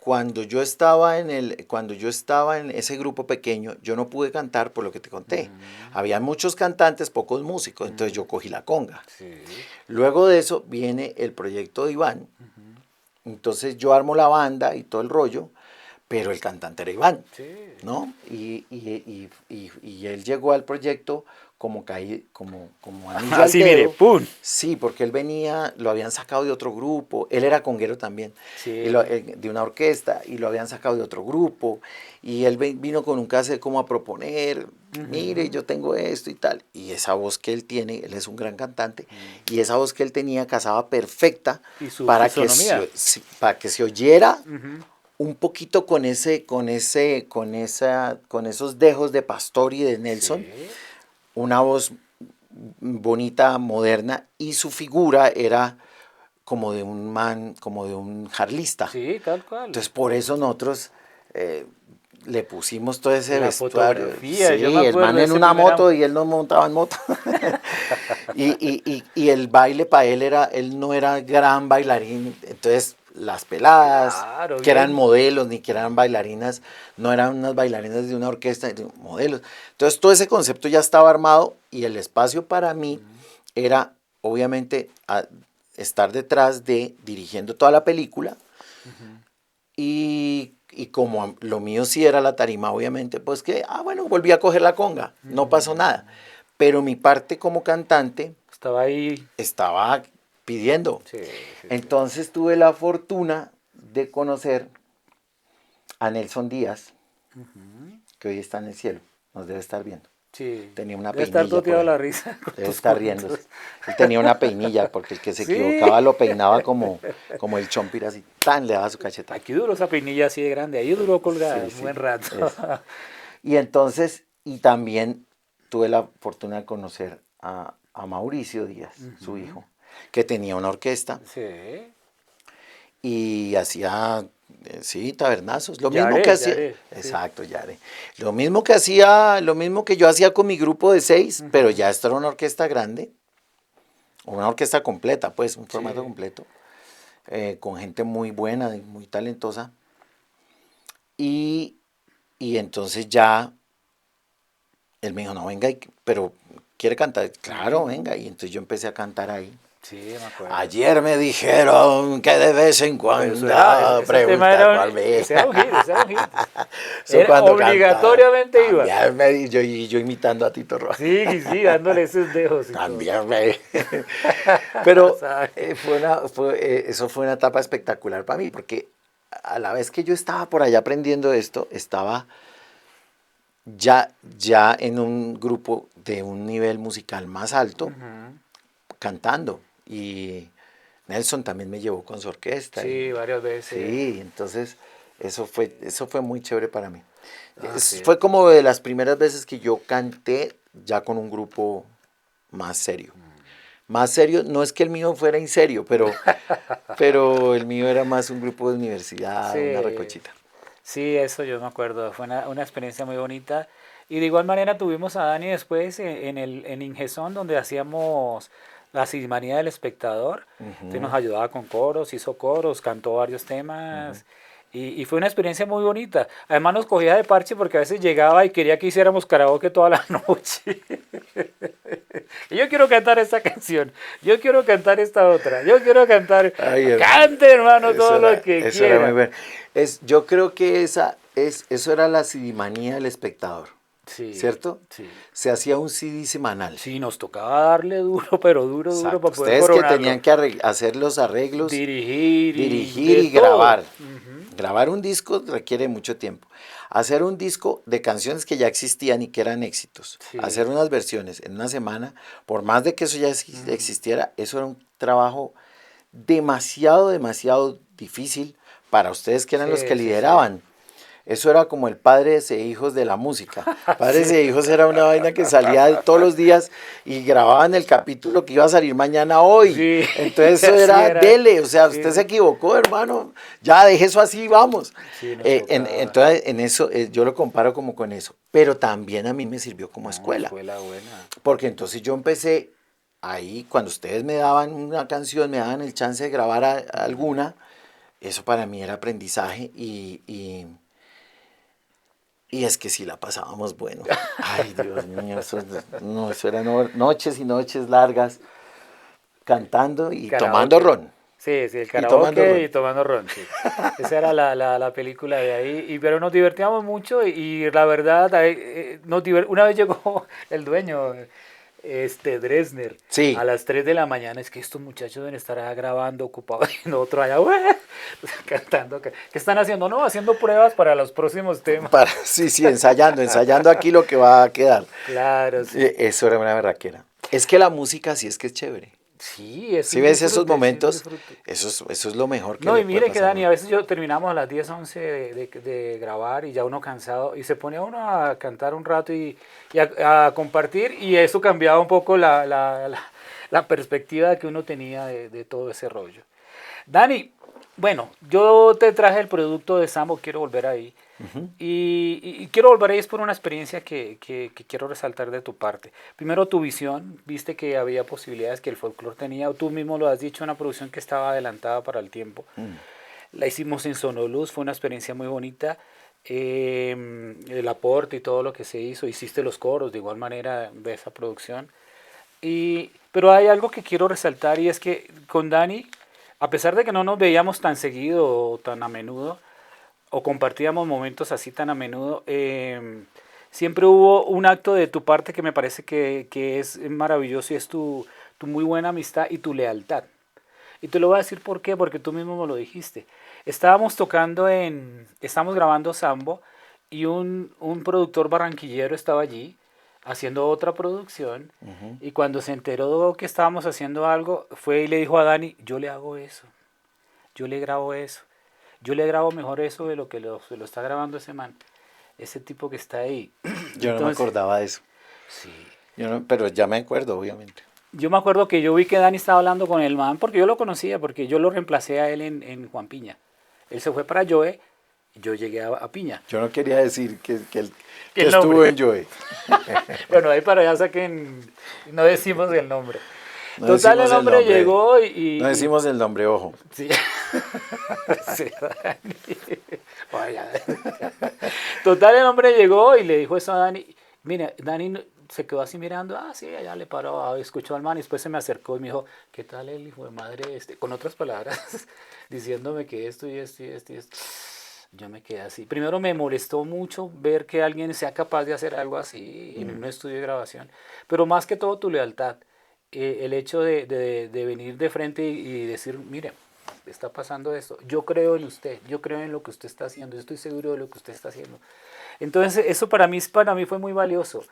cuando yo estaba en ese grupo pequeño, yo no pude cantar por lo que te conté. Había muchos cantantes, pocos músicos, entonces yo cogí la conga.
sí.
Luego de eso viene el proyecto de Iván, entonces yo armo la banda y todo el rollo, pero el cantante era Iván,
Sí.
¿no? Y él llegó al proyecto como anillo al
Así, mire,
dedo.
¡pum!
Sí, porque él venía, lo habían sacado de otro grupo, él era conguero también,
Sí.
de una orquesta, y lo habían sacado de otro grupo, y él vino con un cassette como a proponer, mire, yo tengo esto y tal, y esa voz que él tiene, él es un gran cantante, y esa voz que él tenía casaba perfecta
Y su
para que
fisonomía.
para que se oyera
Ujú.
un poquito con esos dejos de Pastor y de Nelson,
Sí.
una voz bonita, moderna, y su figura era como de un man, como de un jarlista.
Sí, tal cual.
Entonces por eso nosotros eh, le pusimos todo ese
La
vestuario.
fotografía, yo me
Sí, el
acuerdo
man
de
en
ese
una
primer...
moto y él no montaba en moto. y el baile para él él no era gran bailarín, entonces las peladas,
Claro,
que eran
bien.
modelos, ni que eran bailarinas, no eran unas bailarinas de una orquesta, modelos. Entonces todo ese concepto ya estaba armado y el espacio para mí era, obviamente, estar detrás de dirigiendo toda la película y como lo mío sí era la tarima, obviamente, pues que, bueno, volví a coger la conga, no pasó nada. Pero mi parte como cantante
Estaba ahí.
estaba pidiendo.
Sí, sí, sí.
Entonces tuve la fortuna de conocer a Nelson Díaz, que hoy está en el cielo, nos debe estar viendo.
Sí.
Tenía una
Debe estar
peinilla por
toteado
ahí,
la risa con
debe
tus
estar riéndose.
cuentos.
Él tenía una peinilla, porque el que se
Sí.
equivocaba lo peinaba como el chompir así, tan le daba su cachetada.
Aquí duró esa peinilla así de grande. Ahí duró colgada
Sí,
un
sí,
buen rato.
eso. Y entonces, y también tuve la fortuna de conocer a Mauricio Díaz, su hijo, que tenía una orquesta
Sí.
y hacía, sí, tabernazos, lo mismo que
Yaré,
hacía,
Yaré, sí.
exacto, Yare, lo mismo que hacía, lo mismo que yo hacía con mi grupo de 6, pero ya esto era una orquesta grande, una orquesta completa, pues, un formato
Sí.
completo, con gente muy buena y muy talentosa, y, y entonces ya él me dijo, no, venga, pero ¿quiere cantar? Claro, venga, y entonces yo empecé a cantar ahí.
Sí, me acuerdo.
Ayer me dijeron que de vez en
Pero eso era,
cuando
ese tema era,
preguntar por mí.
ese era un hit, ese era un hit.
Eso
Era,
cuando cantaba.
obligatoriamente iba.
También me di, yo imitando a Tito Rojas.
Sí, sí, dándole esos dedos y todo.
También me. Pero
¿Sabes?
eso fue una etapa espectacular para mí, porque a la vez que yo estaba por allá aprendiendo esto, estaba ya en un grupo de un nivel musical más alto,
Ujú.
cantando. Y Nelson también me llevó con su orquesta.
Sí, varias veces.
Sí, entonces eso fue muy chévere para mí.
Ah, sí.
Fue como de las primeras veces que yo canté ya con un grupo más serio. Más serio, no es que el mío fuera en serio, pero el mío era más un grupo de universidad, una
Sí,
recochita.
sí, eso yo me acuerdo. Fue una experiencia muy bonita. Y de igual manera tuvimos a Dani después en Ingesón, donde hacíamos la Sismanía del Espectador. Entonces nos
Ujú,
ayudaba con coros, hizo coros, cantó varios
ujú.
temas. Y fue una experiencia muy bonita. Además nos cogía de parche porque a veces llegaba y quería que hiciéramos karaoke toda la noche. Y yo quiero cantar esta canción, yo quiero cantar esta otra, yo quiero cantar.
Ay, hermano,
Cante, hermano, todo lo que
eso era muy
quiera.
bueno. Yo creo que eso era la CD-manía del espectador,
Sí,
¿cierto?
sí.
Se hacía un CD semanal.
Sí, nos tocaba darle duro, pero duro, duro
Exacto.
para poder
Ustedes que
coronarlo.
tenían que hacer los arreglos,
Dirigir y
dirigir
de
y
todo.
grabar.
Ujú.
Grabar un disco requiere mucho tiempo. Hacer un disco de canciones que ya existían y que eran éxitos.
Sí.
Hacer unas versiones en una semana, por más de que eso ya
Ujú.
existiera, eso era un trabajo demasiado, demasiado difícil para ustedes que eran los que
Sí, sí, sí.
lideraban. Eso era como el Padres e Hijos de la música. Padres
Sí.
e Hijos era una vaina que salía todos los días y grababan el capítulo que iba a salir mañana hoy.
Sí,
Entonces eso
así
era
era.
dele, o sea,
Sí,
usted se
sí.
equivocó, hermano. Ya deje eso así, vamos.
Sí, nos tocaba.
Entonces en eso yo lo comparo como con eso. Pero también a mí me sirvió como
No,
escuela.
escuela buena.
Porque entonces yo empecé ahí, cuando ustedes me daban una canción, me daban el chance de grabar alguna, eso para mí era aprendizaje y es que sí la pasábamos bueno. Ay, Dios mío, eso eran noches y noches largas cantando y tomando
Karaoke.
ron.
Sí, sí, el
Y tomando
karaoke y
ron.
tomando ron, sí. Esa era la película de ahí. Pero nos divertíamos mucho y la verdad, una vez llegó el dueño, Dresner, a
Sí,
las 3 de la mañana. Es que estos muchachos deben estar allá grabando, ocupados, y nosotros allá, cantando. ¿Qué están haciendo? No, haciendo pruebas para los próximos temas.
sí, sí, ensayando aquí lo que va a quedar.
Claro, sí.
Eso era una berraquera. Es que la música sí es que es chévere.
Sí, es
Si
un
ves esos
disfrute, sí, un
momentos,
disfrute.
eso es lo mejor que
No,
le
y
puede
mire que
pasar a
Dani,
uno.
a veces yo terminamos a las 10 11 de grabar y ya uno cansado y se pone a uno a cantar un rato y a compartir y eso cambiaba un poco la perspectiva que uno tenía de todo ese rollo. Dani, bueno, yo te traje el producto de Sambo, quiero volver ahí.
Ujú.
Y quiero volver ahí es por una experiencia que quiero resaltar de tu parte. Primero, tu visión, viste que había posibilidades que el folclore tenía, o tú mismo lo has dicho, una producción que estaba adelantada para el tiempo.
Mm.
La hicimos en Sonoluz, fue una experiencia muy bonita. El aporte y todo lo que se hizo, hiciste los coros de igual manera de esa producción. Pero hay algo que quiero resaltar y es que con Dani, a pesar de que no nos veíamos tan seguido o tan a menudo, o compartíamos momentos así tan a menudo, siempre hubo un acto de tu parte que me parece que es maravilloso y es tu muy buena amistad y tu lealtad. Y te lo voy a decir por qué, porque tú mismo me lo dijiste. Estábamos grabando Sambo y un productor barranquillero estaba allí haciendo otra producción
Ujú.
y cuando se enteró que estábamos haciendo algo, fue y le dijo a Dani, yo le hago eso, yo le grabo eso, yo le grabo mejor eso de lo que se lo está grabando ese man, ese tipo que está ahí.
Yo no me
Entonces,
acordaba de eso.
sí.
Pero ya me acuerdo, obviamente.
yo me acuerdo que yo vi que Dani estaba hablando con el man, porque yo lo conocía, porque yo lo reemplacé a él en Juan Piña. Él se fue para Joe, y yo llegué a Piña.
Yo no quería decir que
El
estuvo
nombre.
en Joe.
Bueno, ahí para allá saquen, no decimos el nombre.
No
Total, el
decimos el
hombre
nombre.
llegó
No decimos el nombre, ojo.
sí. Sí, Dani. Vaya. Total, el hombre llegó y le dijo eso a Dani. Mira, Dani se quedó así mirando. Ah, sí, allá le paró, escuchó al man y después se me acercó y me dijo, ¿qué tal el hijo de madre este? Con otras palabras, diciéndome que esto y esto y esto y esto. Yo me quedé así. Primero me molestó mucho ver que alguien sea capaz de hacer algo así en un estudio de grabación. Pero más que todo tu lealtad. El hecho de venir de frente y decir, mire, está pasando esto. Yo creo en usted. Yo creo en lo que usted está haciendo. Yo estoy seguro de lo que usted está haciendo. Entonces, eso para mí fue muy valioso.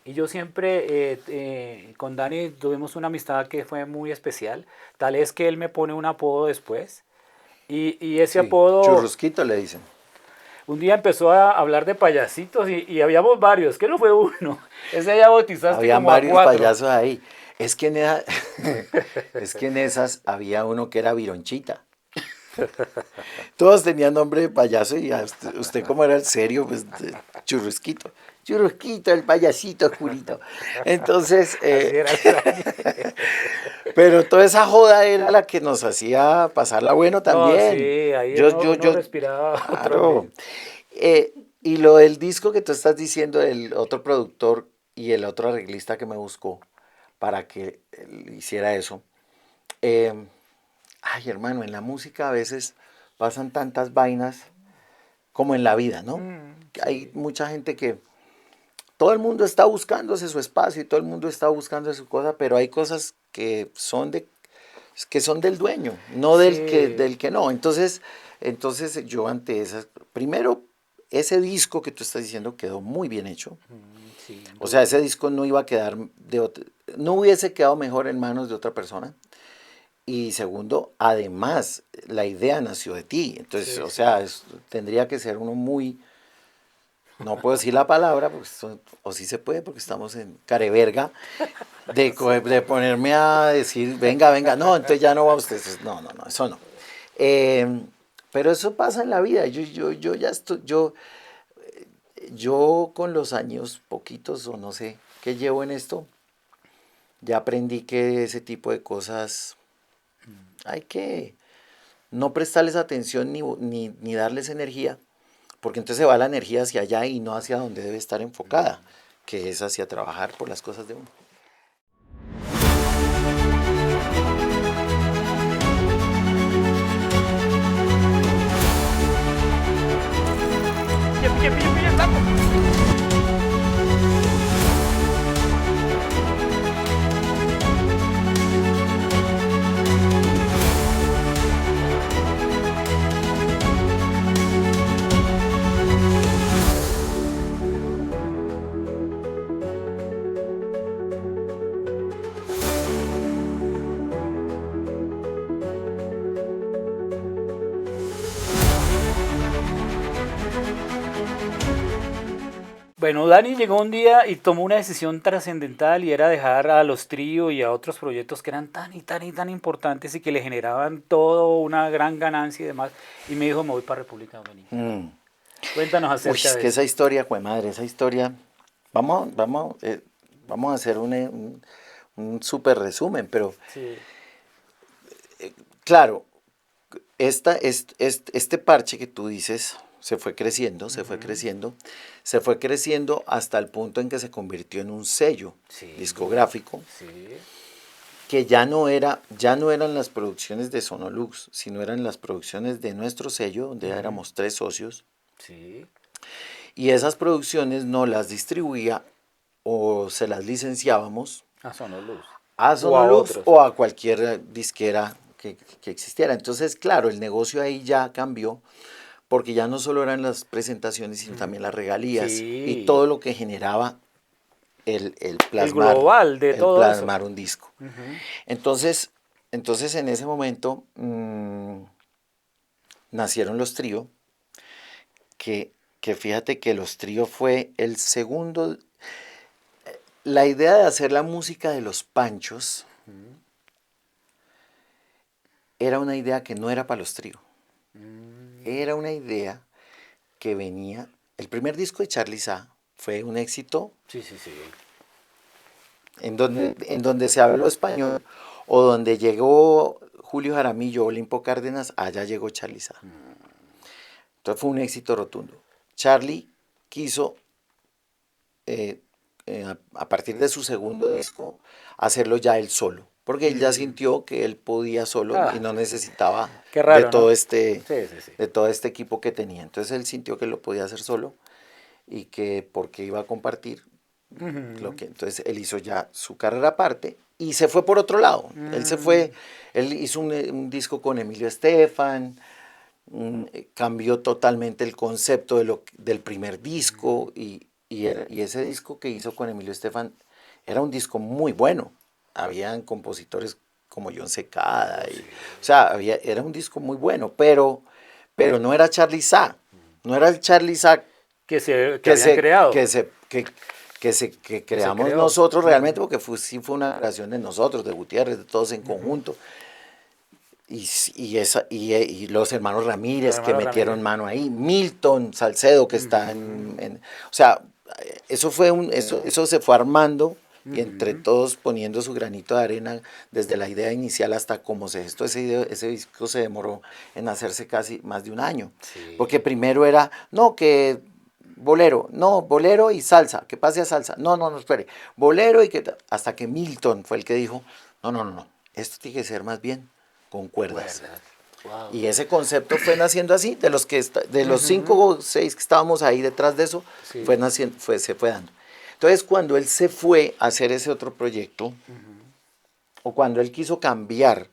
Y yo siempre con Dani tuvimos una amistad que fue muy especial. Tal es que él me pone un apodo después. Y ese
Sí,
apodo,
churrusquito le dicen.
un día empezó a hablar de payasitos y habíamos varios, que no fue uno. Ese ya bautizaste
Habían
como a
varios
4.
payasos ahí. Es que es que en esas había uno que era Vironchita. Todos tenían nombre de payaso y usted como era el serio, pues churrusquito. Churrusquito, el payasito oscurito. Entonces,
Así era el Dani.
pero toda esa joda era la que nos hacía pasarla bueno
No,
también.
sí, ahí
Yo, yo,
uno
yo,
respiraba otro
claro.
ambiente.
Y lo del disco que tú estás diciendo, el otro productor y el otro arreglista que me buscó para que él hiciera eso. eh, Ay, hermano, en la música a veces pasan tantas vainas como en la vida, ¿no? Hay
Sí,
mucha gente que todo el mundo está buscándose su espacio y todo el mundo está buscando su cosa, pero hay cosas que son del dueño, no
sí,
del que no. Entonces yo ante esas, primero, ese disco que tú estás diciendo quedó muy bien hecho.
sin
O sea,
duda.
ese disco no iba a quedar no hubiese quedado mejor en manos de otra persona. Y segundo, además, la idea nació de ti. Entonces,
Sí,
o
sí.
sea, tendría que ser uno muy, no puedo decir la palabra, porque o sí se puede, porque estamos en careverga, de ponerme a decir, venga, venga, no, entonces ya no va usted. No, no, no, eso no. Eh, pero eso pasa en la vida. Yo ya estoy, yo con los años, poquitos o no sé, que llevo en esto, ya aprendí que ese tipo de cosas hay que no prestarles atención ni darles energía, porque entonces se va la energía hacia allá y no hacia donde debe estar enfocada, que es hacia trabajar por las cosas de uno.
Pille, pille, pille, pille, vamos. Bueno, Dani llegó un día y tomó una decisión trascendental y era dejar a los tríos y a otros proyectos que eran tan y tan y tan importantes y que le generaban todo una gran ganancia y demás. Y me dijo, me voy para República Dominicana.
Mm.
Cuéntanos
Uy,
acerca
es
de
que
eso.
esa historia, jue madre, esa historia, vamos a hacer un súper resumen, pero
Sí.
claro, este parche que tú dices se fue creciendo, se fue
Ujú.
creciendo, se fue creciendo hasta el punto en que se convirtió en un sello
Sin duda.
discográfico
Sí.
que ya no eran las producciones de Sonolux, sino eran las producciones de nuestro sello, donde
Ujú.
éramos 3 socios,
Sí.
y esas producciones no las distribuía o se las licenciábamos
A Sonoluz.
a
O a
Sonolux
otros.
o a cualquier disquera que existiera. Entonces, claro, el negocio ahí ya cambió, porque ya no solo eran las presentaciones, sino también las regalías y
Sí.
todo lo que generaba el
El global de
el
todo eso.
plasmar un disco.
Ujú.
Entonces, en ese momento nacieron los trío, que fíjate que los trío fue el segundo, la idea de hacer la música de los Panchos era una idea que no era para los tríos. Era una idea que venía... El primer disco de Charly Sa fue un éxito
Sí, sí, sí.
en donde se habló español o donde llegó Julio Jaramillo, Olimpo Cárdenas, allá llegó Charly Sa. Entonces fue un éxito rotundo. Charly quiso, a partir de su segundo disco, hacerlo ya él solo, porque él ya sintió que él podía solo y
Ah,
no necesitaba
qué
de
raro,
todo
¿no?
este,
Sí, sí, sí.
de todo este equipo que tenía. Entonces él sintió que lo podía hacer solo y que porque iba a compartir lo que entonces él hizo ya su carrera aparte y se fue por otro lado. Él se fue, él hizo un disco con Emilio Estefan, cambió totalmente el concepto del primer disco y ese disco que hizo con Emilio Estefan era un disco muy bueno. Habían compositores como John Secada,
Sí.
o sea, era un disco muy bueno, pero no era Charly Sa, no era el Charly Sa
Que
que
habían
se,
creado,
que
que se
creamos
creó.
nosotros realmente, porque sí fue una creación de nosotros, de Gutiérrez, de todos en conjunto. Y los hermanos
Los
Ramírez que
hermanos
metieron
Ramírez.
mano ahí, Milton Salcedo que está o sea, eso se fue armando y entre todos poniendo su granito de arena desde la idea inicial hasta cómo se gestó ese disco se demoró en hacerse casi más de un año.
Sí.
Porque primero era, no, que bolero, no, bolero y salsa, que pase a salsa, no, espere, bolero y que, hasta que Milton fue el que dijo, no, esto tiene que ser más bien con cuerdas.
Cuerdas. Wow.
Y ese concepto fue naciendo así, de los 5 o 6 que estábamos ahí detrás de eso,
Sí.
se fue dando. Entonces, cuando él se fue a hacer ese otro proyecto, o cuando él quiso cambiar,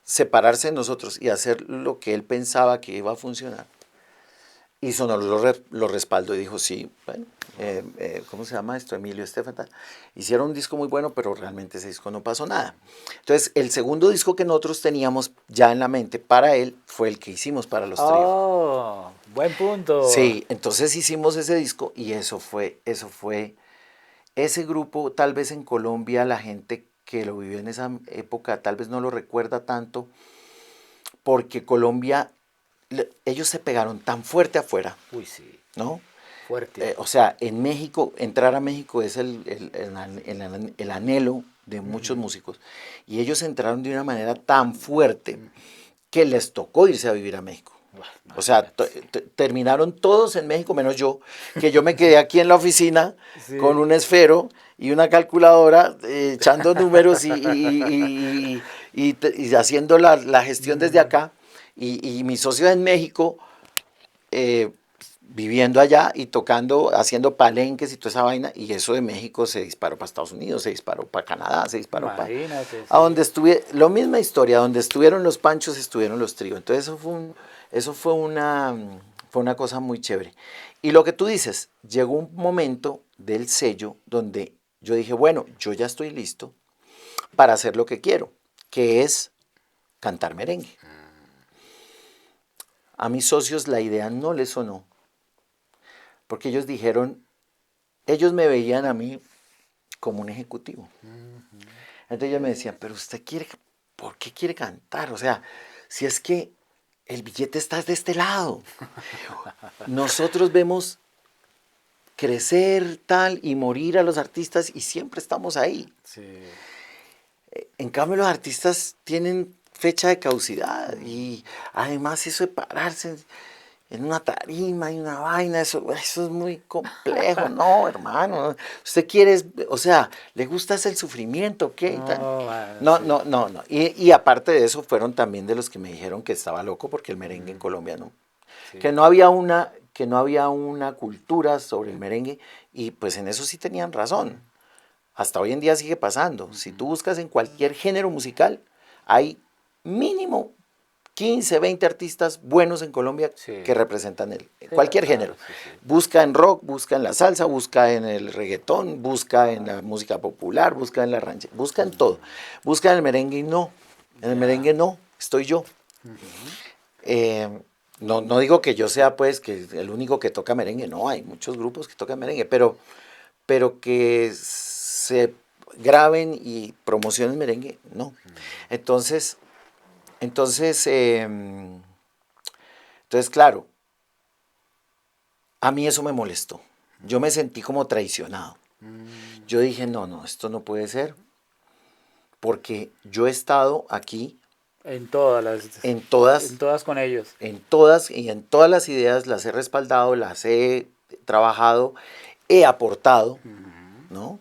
separarse de nosotros y hacer lo que él pensaba que iba a funcionar, y Sonoro lo respaldó y dijo, sí, bueno, ¿cómo se llama esto? Emilio Estefan. Hicieron un disco muy bueno, pero realmente ese disco no pasó nada. Entonces, el segundo disco que nosotros teníamos ya en la mente para él fue el que hicimos para los tríos.
Oh, buen punto.
Sí, entonces hicimos ese disco y ese grupo, tal vez en Colombia la gente que lo vivió en esa época tal vez no lo recuerda tanto, porque Colombia, ellos se pegaron tan fuerte afuera,
Uy, sí.
¿no?
Fuerte.
O sea, en México, entrar a México es el anhelo de muchos músicos. Y ellos entraron de una manera tan fuerte que les tocó irse a vivir a México. O sea, terminaron todos en México, menos yo, que yo me quedé aquí en la oficina con
Sí.
un esfero y una calculadora, echando números y haciendo la gestión desde acá. Y mis socios en México, eh, viviendo allá y tocando, haciendo palenques y toda esa vaina, y eso de México se disparó para Estados Unidos, se disparó para Canadá, se disparó para...
Imagínate,
A
sí.
donde estuve, lo misma historia, donde estuvieron los Panchos, estuvieron los tríos. Entonces fue una cosa muy chévere. Y lo que tú dices, llegó un momento del sello donde yo dije, bueno, yo ya estoy listo para hacer lo que quiero, que es cantar merengue. A mis socios la idea no les sonó, porque ellos dijeron, ellos me veían a mí como un ejecutivo. Entonces ellos me decían, pero usted quiere, ¿por qué quiere cantar? O sea, si es que el billete está de este lado. Nosotros vemos crecer tal y morir a los artistas y siempre estamos ahí.
Sí.
En cambio los artistas tienen fecha de caducidad y además eso de pararse en una tarima y una vaina, eso es muy complejo, no, hermano. Usted quiere, o sea, ¿le gusta el sufrimiento? ¿Qué?
No, man,
No,
sí.
no. Y aparte de eso, fueron también de los que me dijeron que estaba loco porque el merengue en Colombia no.
Sí.
Que no había una cultura sobre el merengue y pues en eso sí tenían razón. Hasta hoy en día sigue pasando. Si tú buscas en cualquier género musical, hay mínimo 15, 20 artistas buenos en Colombia
Sí.
que representan
Sí,
cualquier
claro,
género.
sí, sí.
Busca en rock, busca en la salsa, busca en el reggaetón, busca en la música popular, busca en la ranchera, busca en todo. Busca en el merengue y no. En el
Ya.
merengue no, estoy yo. Eh, no digo que yo sea pues que el único que toca merengue, no, hay muchos grupos que tocan merengue, pero que se graben y promocionen merengue, no. Entonces, entonces, claro, a mí eso me molestó. Yo me sentí como traicionado. Yo dije, no, no, esto no puede ser, porque yo he estado aquí
En todas las,
en
en
todas,
todas con ellos.
en todas y en todas las ideas las he respaldado, las he trabajado, he aportado, ¿no?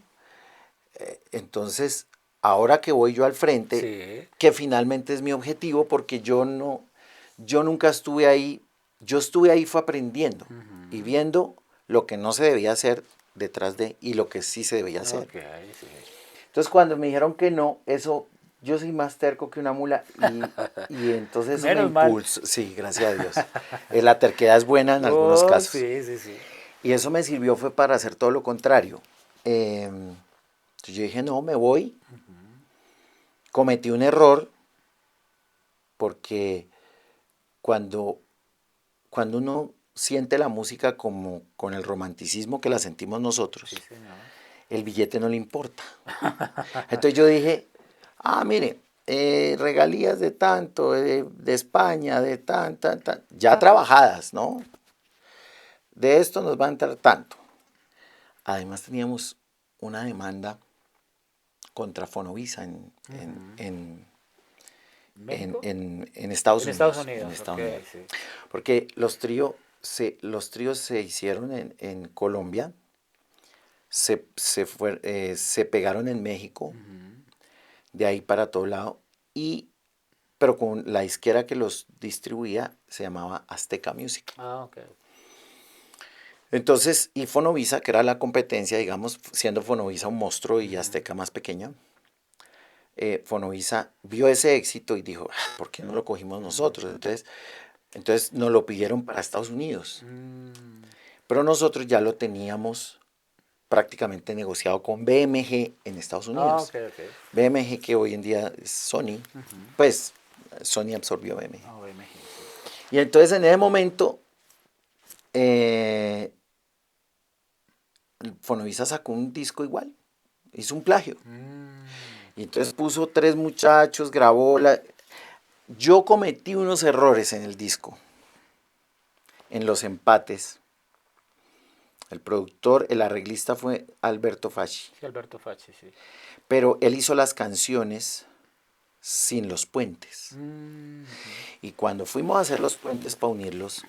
Entonces, ahora que voy yo al frente,
Sí.
que finalmente es mi objetivo, porque yo nunca estuve ahí, yo estuve ahí fue aprendiendo y viendo lo que no se debía hacer detrás de y lo que sí se debía hacer.
Ok, sí.
Entonces, cuando me dijeron que no, eso, yo soy más terco que una mula y entonces eso me
Menos mal.
impulsó, sí, gracias a Dios. La terquedad es buena en algunos
Oh,
casos.
sí, sí, sí.
Y eso me sirvió fue para hacer todo lo contrario. Entonces yo dije, no, me voy. Cometí un error porque cuando, cuando uno siente la música como con el romanticismo que la sentimos
Sí,
nosotros,
señor.
el billete no le importa. Entonces yo dije, mire, regalías de tanto, de España, de tan, ya trabajadas, ¿no? De esto nos va a entrar tanto. Además teníamos una demanda contra Fonovisa
¿México?
en Estados
En Estados
Unidos. En
Unidos, ok,
Estados Unidos.
sí.
Porque los tríos se hicieron en Colombia, se pegaron en México, de ahí para todo lado, pero con la disquera que los distribuía se llamaba Azteca Music.
Ah, ok.
Entonces, y Fonovisa, que era la competencia, digamos, siendo Fonovisa un monstruo y Azteca más pequeña, Fonovisa vio ese éxito y dijo, ¿por qué no lo cogimos nosotros? Entonces nos lo pidieron para Estados Unidos, pero nosotros ya lo teníamos prácticamente negociado con BMG en Estados
Ah,
Unidos.
ok, ok.
BMG, que hoy en día es Sony, pues Sony absorbió BMG.
Ah, OMG, sí.
Y entonces en ese momento, eh, Fonovisa sacó un disco igual, hizo un plagio. Y entonces puso tres muchachos, grabó la... Yo cometí unos errores en el disco, en los empates. El productor, el arreglista fue Alberto Fasci,
Sí, Alberto Facci, sí.
pero él hizo las canciones sin los puentes. Y cuando fuimos a hacer los puentes para unirlos,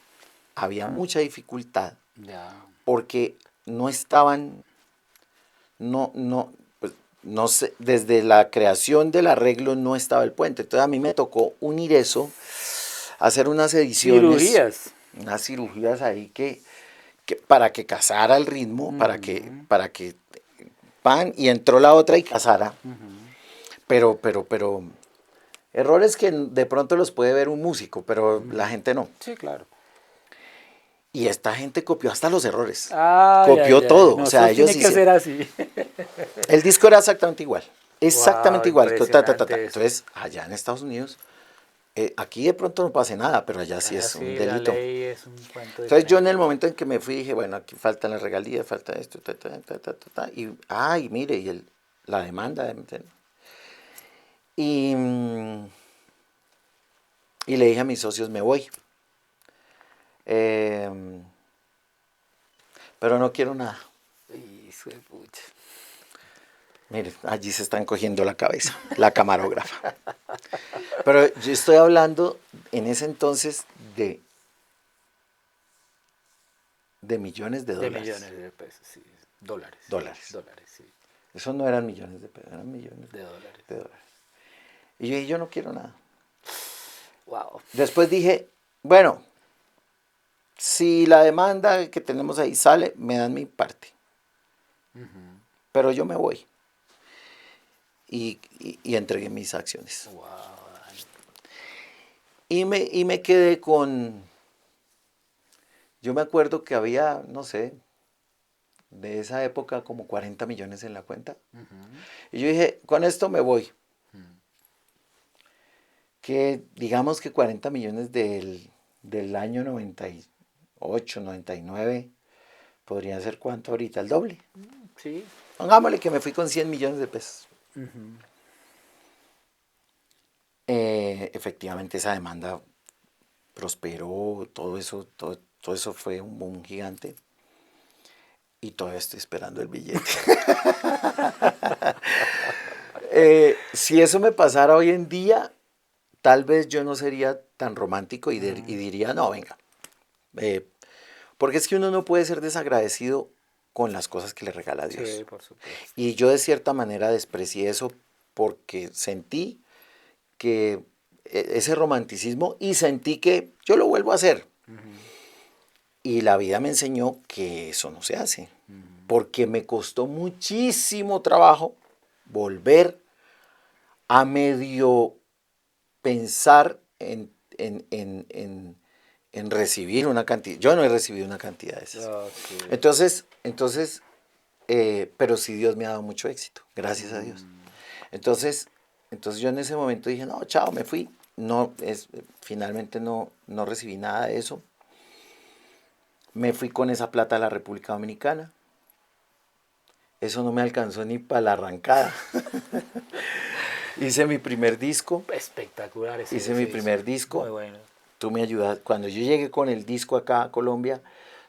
había mucha dificultad
Ya.
porque no estaban, pues, no sé, desde la creación del arreglo no estaba el puente. Entonces a mí me tocó unir eso, hacer unas ediciones,
Cirugías.
unas cirugías ahí que para que casara el ritmo, para que pan, y entró la otra y casara. Pero, errores que de pronto los puede ver un músico, pero la gente no.
Sí, claro.
Y esta gente copió hasta los errores.
Ay,
Copió
ay, ay.
todo.
No,
O
eso
sea, ellos
tiene que ser
hicieron.
así.
El disco era exactamente igual.
Wow,
Exactamente igual.
impresionante eso.
Entonces, allá en Estados Unidos, aquí de pronto no pasa nada, pero allá sí
Allá
es un
sí, la
delito.
ley es un cuento
Entonces yo en
diferente.
el momento en que me fui dije, bueno, aquí faltan las regalías, falta esto, y mire, la demanda. Y, y le dije a mis socios, me voy. Pero no quiero nada.
Hijo de pucha.
Mire, allí se están cogiendo la cabeza, la camarógrafa. Pero yo estoy hablando en ese entonces de millones de
De
dólares.
millones de pesos, sí. Dólares.
Dólares.
Dólares, sí.
Eso no eran millones de pesos, eran millones
De dólares.
de dólares. Y yo dije, yo no quiero nada.
Wow.
Después dije, bueno, si la demanda que tenemos ahí sale, me dan mi parte. Pero yo me voy. Y entregué mis acciones.
Wow.
Y me quedé con... Yo me acuerdo que había, no sé, de esa época como 40 millones en la cuenta. Y yo dije, con esto me voy. Que digamos que 40 millones del año 98, 99, podría ser cuánto ahorita, el doble.
Sí.
Pongámosle que me fui con 100 millones de pesos. Efectivamente esa demanda prosperó, todo eso fue un boom gigante. Y todavía estoy esperando el billete. Si eso me pasara hoy en día, tal vez yo no sería tan romántico y diría, no, venga. Porque es que uno no puede ser desagradecido con las cosas que le regala Dios.
Sí, por supuesto.
Y yo de cierta manera desprecié eso porque sentí que ese romanticismo y sentí que yo lo vuelvo a hacer. Y la vida me enseñó que eso no se hace. Porque me costó muchísimo trabajo volver a medio pensar en recibir una cantidad. Yo no he recibido una cantidad de esas.
Okay.
Entonces, pero sí Dios me ha dado mucho éxito, gracias a Dios. Entonces yo en ese momento dije, no, chao, me fui. Finalmente no recibí nada de eso. Me fui con esa plata a la República Dominicana. Eso no me alcanzó ni para la arrancada. Hice mi primer disco.
Espectacular ese.
Hice mi primer disco.
Muy bueno.
Tú me ayudaste. Cuando yo llegué con el disco acá a Colombia,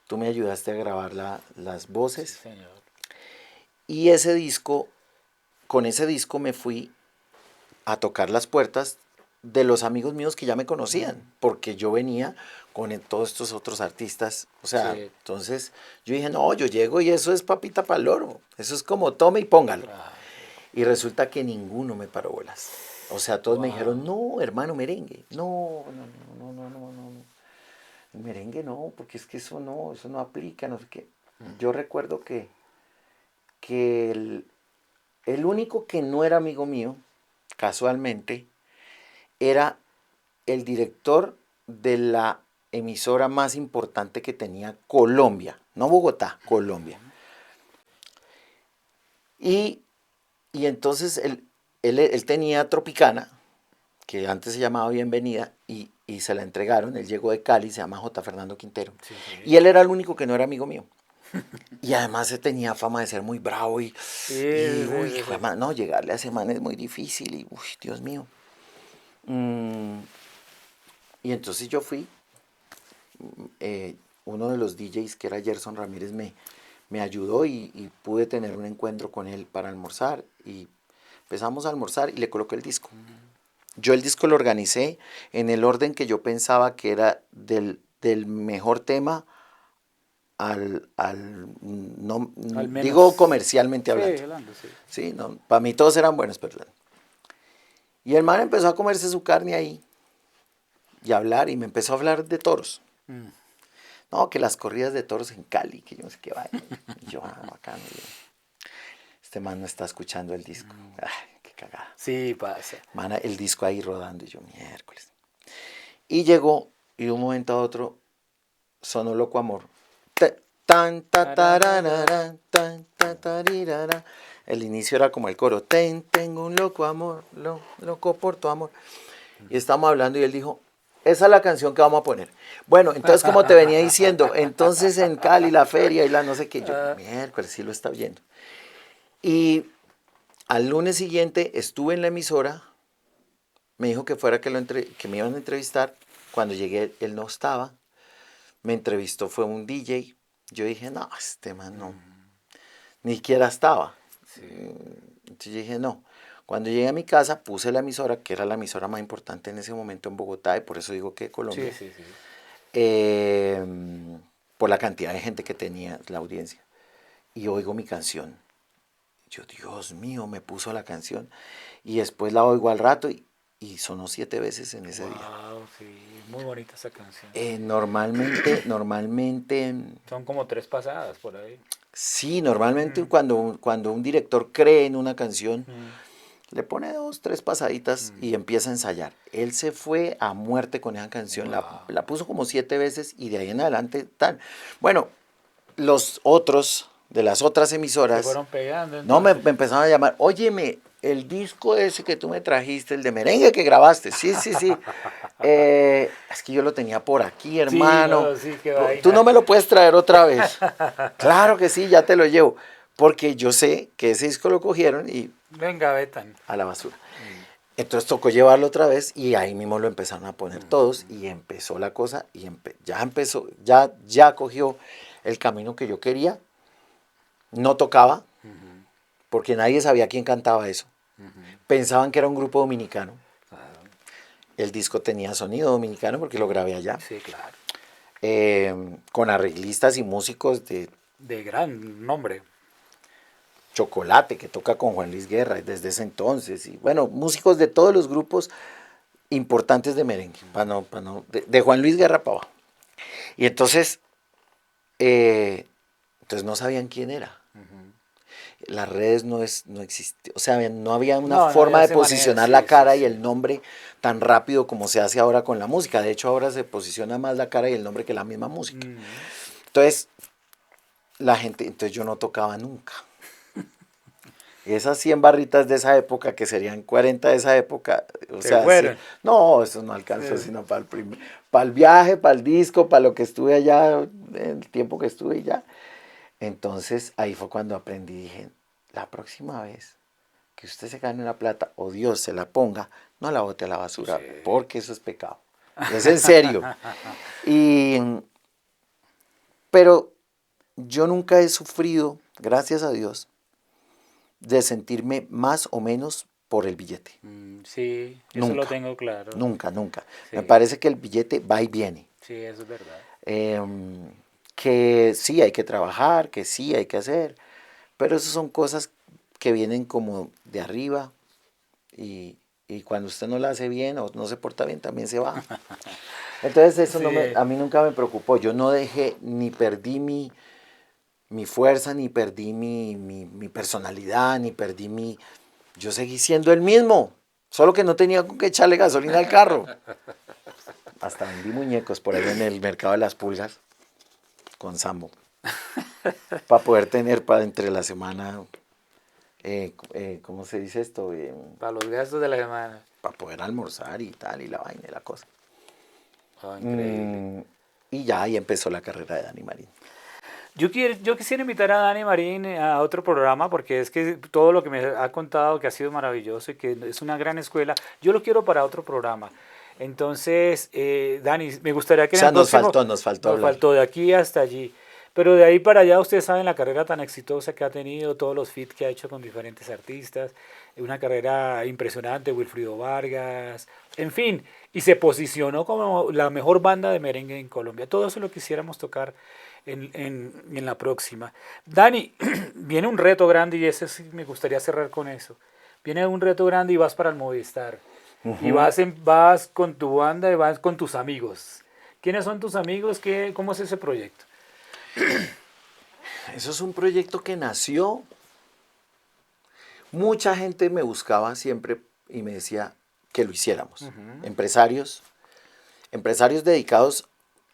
tú me ayudaste a grabar las voces.
Sí, señor.
Y con ese disco me fui a tocar las puertas de los amigos míos que ya me conocían, porque yo venía con todos estos otros artistas, o sea, sí. Entonces yo dije, no, yo llego y eso es papita para el loro, eso es como tome y póngalo. Y resulta que ninguno me paró bolas, o sea, todos me dijeron, no, hermano, merengue, no, el merengue no, porque es que eso no aplica, no sé qué. Yo recuerdo que el único que no era amigo mío, casualmente, era el director de la emisora más importante que tenía Colombia, no Bogotá, Colombia. Y entonces él tenía Tropicana, que antes se llamaba Bienvenida, y se la entregaron. Él llegó de Cali, se llama J. Fernando Quintero. Sí. Y él era el único que no era amigo mío. Y además se tenía fama de ser muy bravo y no, llegarle a ese man es muy difícil y, uy, Dios mío. Y entonces yo fui, uno de los DJs que era Gerson Ramírez me ayudó y pude tener un encuentro con él para almorzar y empezamos a almorzar y le coloqué el disco. Yo el disco lo organicé en el orden que yo pensaba que era del mejor tema al digo comercialmente hablando. Sí, no, para mí todos eran buenos, perdón. Y el man empezó a comerse su carne ahí y a hablar, y me empezó a hablar de toros. No, que las corridas de toros en Cali, que yo no sé qué vaya. Y yo, bacano. Este man no está escuchando el disco. Ay, qué cagada.
Sí, pasa.
Man, el disco ahí rodando, y yo, miércoles. Y llegó, y de un momento a otro, sonó Loco Amor. Tan, ta, tararara, tan, ta, tarirara. El inicio era como el coro. Tengo un loco amor, loco por tu amor. Y estamos hablando y él dijo, esa es la canción que vamos a poner. Bueno, entonces como te venía diciendo, entonces en Cali la feria y la no sé qué. Yo, miércoles, sí lo está oyendo. Y al lunes siguiente estuve en la emisora. Me dijo que fuera que me iban a entrevistar. Cuando llegué, él no estaba. Me entrevistó, fue un DJ. Yo dije, no, este man no, ni siquiera estaba. Sí. Entonces yo dije, no. Cuando llegué a mi casa, puse la emisora, que era la emisora más importante en ese momento en Bogotá, y por eso digo que Colombia. Sí. Por la cantidad de gente que tenía la audiencia. Y oigo mi canción. Yo, Dios mío, me puso la canción. Y después la oigo al rato y sonó 7 veces en ese día.
Sí, muy bonita esa canción.
Normalmente...
Son como 3 pasadas por ahí.
Sí, normalmente cuando un director cree en una canción, le pone 2, 3 pasaditas y empieza a ensayar. Él se fue a muerte con esa canción, la puso como 7 veces y de ahí en adelante tal. Bueno, los otros de las otras emisoras...
Se fueron pegando. Entonces.
No, me empezaron a llamar, óyeme, el disco ese que tú me trajiste, el de merengue que grabaste, sí. Es que yo lo tenía por aquí, hermano.
Sí, qué vaina.
Tú no me lo puedes traer otra vez. Claro que sí, ya te lo llevo. porque yo sé que ese disco lo cogieron y
Venga, Betan.
a la basura. Entonces tocó llevarlo otra vez y ahí mismo lo empezaron a poner todos y empezó la cosa y ya empezó, ya cogió el camino que yo quería. No tocaba porque nadie sabía quién cantaba eso. Pensaban que era un grupo dominicano. El disco tenía sonido dominicano porque lo grabé allá.
Sí, claro.
Con arreglistas y músicos de
De gran nombre.
Chocolate, que toca con Juan Luis Guerra desde ese entonces. Y bueno, músicos de todos los grupos importantes de merengue, de Juan Luis Guerra para abajo. Y entonces no sabían quién era. Las redes no existían, o sea, no había una forma de posicionar la cara y el nombre tan rápido como se hace ahora con la música. De hecho, ahora se posiciona más la cara y el nombre que la misma música. Entonces, entonces yo no tocaba nunca. Esas 100 barritas de esa época, que serían 40 de esa época, o sea, sí, no, eso no alcanzó sino para el viaje, para el disco, para lo que estuve allá, el tiempo que estuve ya. Entonces ahí fue cuando aprendí, dije, la próxima vez que usted se gane una plata o Dios se la ponga, no la bote a la basura, porque eso es pecado. Es en serio. Pero yo nunca he sufrido, gracias a Dios, de sentirme más o menos por el billete.
Sí,
nunca,
eso lo tengo claro.
Nunca. Sí. Me parece que el billete va y viene.
Sí, eso es verdad.
Que sí hay que trabajar, que sí hay que hacer, pero esas son cosas que vienen como de arriba y cuando usted no la hace bien o no se porta bien también se va. Entonces eso a mí nunca me preocupó. Yo no dejé, ni perdí mi fuerza, ni perdí mi personalidad, yo seguí siendo el mismo, solo que no tenía con qué echarle gasolina al carro. Hasta vendí muñecos por ahí en el mercado de las pulgas con Sambo para poder tener para entre la semana, ¿cómo se dice esto?
Para los gastos de la semana.
Para poder almorzar y tal, y la vaina y la cosa.
Oh, increíble.
Y ya ahí empezó la carrera de Dani Marín.
Yo quisiera invitar a Dani Marín a otro programa porque es que todo lo que me ha contado que ha sido maravilloso y que es una gran escuela, yo lo quiero para otro programa. Entonces, Dani, me gustaría que
en el próximo... Nos faltó
de aquí hasta allí. Pero de ahí para allá, ustedes saben la carrera tan exitosa que ha tenido, todos los feats que ha hecho con diferentes artistas, una carrera impresionante, Wilfrido Vargas, en fin, y se posicionó como la mejor banda de merengue en Colombia. Todo eso lo quisiéramos tocar en la próxima. Dani, viene un reto grande y ese sí me gustaría cerrar con eso. Viene un reto grande y vas para el Movistar. Y vas con tu banda y vas con tus amigos. ¿Quiénes son tus amigos? ¿Cómo es ese proyecto?
Eso es un proyecto que nació. Mucha gente me buscaba siempre y me decía que lo hiciéramos. Empresarios dedicados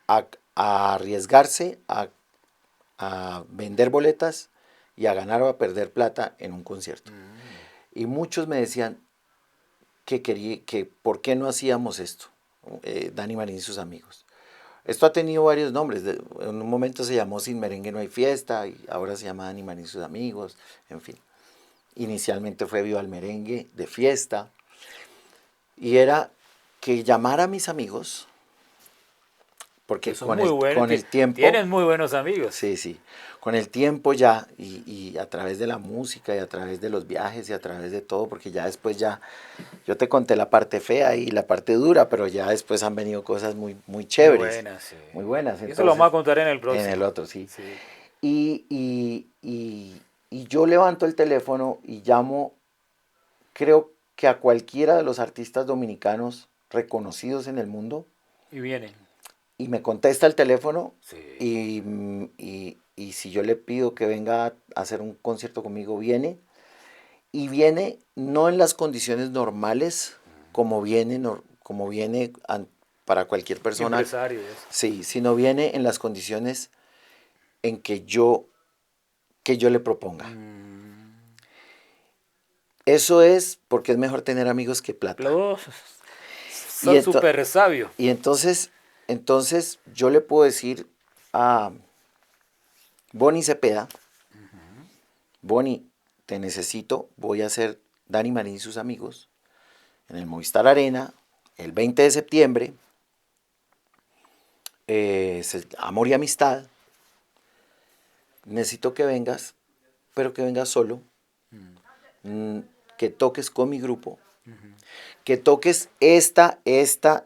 a arriesgarse, a vender boletas y a ganar o a perder plata en un concierto. Y muchos me decían que por qué no hacíamos esto, Dani Marín y sus amigos. Esto ha tenido varios nombres. En un momento se llamó Sin Merengue No Hay Fiesta, y ahora se llama Dani Marín y sus amigos, en fin. Inicialmente fue Viva el Merengue de fiesta. Y era que llamara a mis amigos, porque con el tiempo...
Tienes muy buenos amigos.
Sí. Con el tiempo ya, y a través de la música, y a través de los viajes, y a través de todo, porque ya después yo te conté la parte fea y la parte dura, pero ya después han venido cosas muy, muy chéveres. Muy buenas,
sí.
Muy buenas.
Entonces, eso lo vamos a contar en el próximo.
En el otro, sí. Y yo levanto el teléfono y llamo, creo que a cualquiera de los artistas dominicanos reconocidos en el mundo.
Y vienen.
Y me contesta el teléfono, y si yo le pido que venga a hacer un concierto conmigo, viene. Y viene no en las condiciones normales, como viene para cualquier persona.
Empresarios.
Sí, sino viene en las condiciones en que yo le proponga. Eso es porque es mejor tener amigos que plata.
Son súper sabios.
Y entonces yo le puedo decir a Bonnie Cepeda, Bonnie, te necesito, voy a hacer Dani Marín y sus amigos en el Movistar Arena el 20 de septiembre, Amor y Amistad. Necesito que vengas, pero que vengas solo, que toques con mi grupo, que toques esta y esta,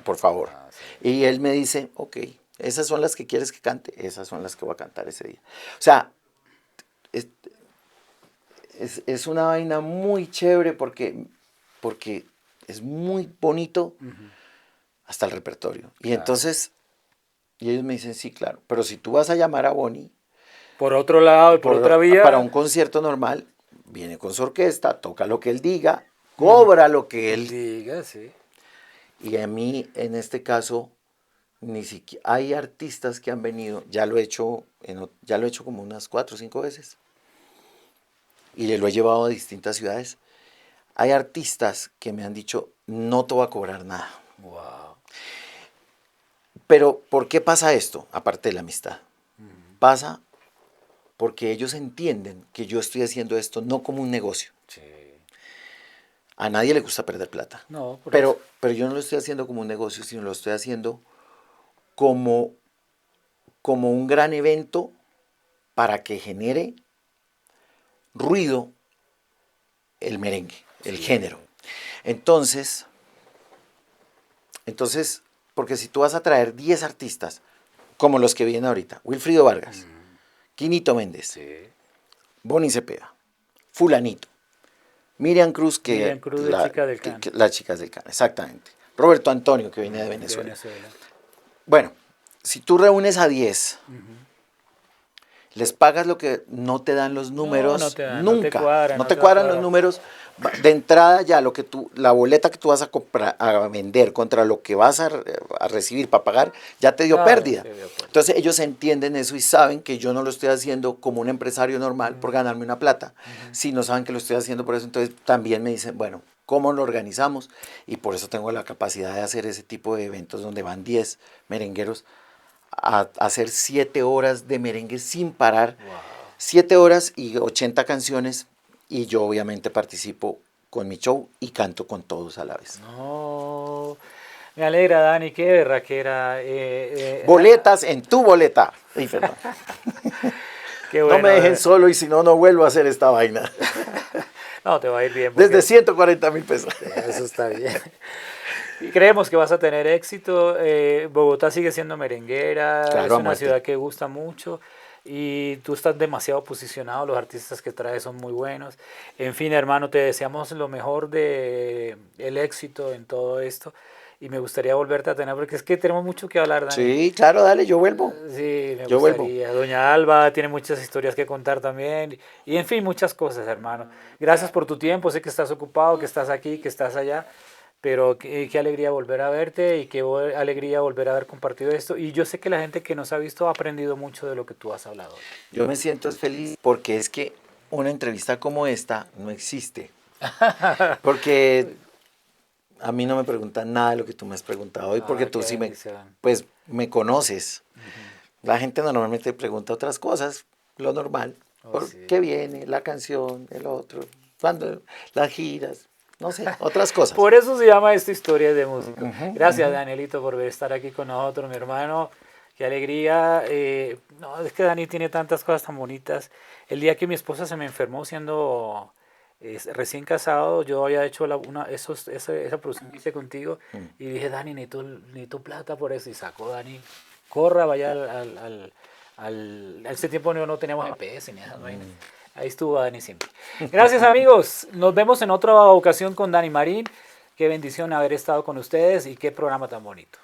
por favor. Y él me dice, ok, esas son las que quieres que cante, esas son las que voy a cantar ese día. O sea, es una vaina muy chévere porque es muy bonito hasta el repertorio. Y entonces, y ellos me dicen, sí, claro, pero si tú vas a llamar a Bonnie,
por otro lado y por otra vía,
para un concierto normal, viene con su orquesta, toca lo que él diga, cobra lo que él
diga, sí.
Y a mí, en este caso, ni siquiera hay artistas que han venido, ya lo he hecho como unas 4 o 5 veces, y lo he llevado a distintas ciudades. Hay artistas que me han dicho, no te voy a cobrar nada.
Wow.
Pero, ¿por qué pasa esto? Aparte de la amistad. Pasa porque ellos entienden que yo estoy haciendo esto no como un negocio.
Sí.
A nadie le gusta perder plata.
No,
pero yo no lo estoy haciendo como un negocio, sino lo estoy haciendo como un gran evento para que genere ruido el merengue, el género. Entonces, porque si tú vas a traer 10 artistas, como los que vienen ahorita, Wilfrido Vargas, Quinito Méndez, Bonnie Cepeda, Fulanito, Miriam Cruz,
la chica del Can.
Las chicas del Can, exactamente. Roberto Antonio, que viene de Venezuela. Bueno, si tú reúnes a 10, les pagas lo que no te dan los números,
no te dan,
nunca. No te cuadran los números. De entrada ya la boleta que tú vas a comprar, a vender contra lo que vas a recibir para pagar, ya te dio pérdida. Entonces ellos entienden eso y saben que yo no lo estoy haciendo como un empresario normal por ganarme una plata, sino saben que lo estoy haciendo por eso. Entonces también me dicen, bueno, ¿cómo lo organizamos? Y por eso tengo la capacidad de hacer ese tipo de eventos donde van 10 merengueros a hacer 7 horas de merengue sin parar, 7 horas y 80 canciones, y yo obviamente participo con mi show y canto con todos a la vez.
No, me alegra, Dani, qué berraquera.
Boletas en tu boleta. Ay, perdón.
Qué bueno,
no me dejen solo y si no, no vuelvo a hacer esta vaina.
No, te va a ir bien.
Desde 140,000 pesos.
Eso está bien. Y creemos que vas a tener éxito. Bogotá sigue siendo merenguera,
claro,
es una ciudad que gusta mucho y tú estás demasiado posicionado, los artistas que traes son muy buenos. En fin, hermano, te deseamos lo mejor de el éxito en todo esto y me gustaría volverte a tener porque es que tenemos mucho que hablar, Dani.
Sí, claro, dale, yo vuelvo.
Sí, me
yo
gustaría.
Vuelvo.
Doña Alba tiene muchas historias que contar también y en fin, muchas cosas, hermano. Gracias por tu tiempo, sé que estás ocupado, que estás aquí, que estás allá. Pero qué alegría volver a verte y qué alegría volver a haber compartido esto. Y yo sé que la gente que nos ha visto ha aprendido mucho de lo que tú has hablado.
Yo me siento feliz porque es que una entrevista como esta no existe. Porque a mí no me preguntan nada de lo que tú me has preguntado hoy, porque tú sí pues me conoces. La gente normalmente pregunta otras cosas, lo normal. ¿Qué viene? La canción, el otro, cuando las giras. No sé, otras cosas.
Por eso se llama esta historia de música. Gracias, Danielito, por estar aquí con nosotros, mi hermano. Qué alegría. No, es que Dani tiene tantas cosas tan bonitas. El día que mi esposa se me enfermó siendo recién casado, yo había hecho esa producción que hice contigo y dije, Dani, necesito plata por eso. Y sacó Dani, corra, vaya al ese tiempo no teníamos GPS ni esas vainas. Ahí estuvo Dani siempre. Gracias, amigos. Nos vemos en otra ocasión con Dani Marín. Qué bendición haber estado con ustedes y qué programa tan bonito.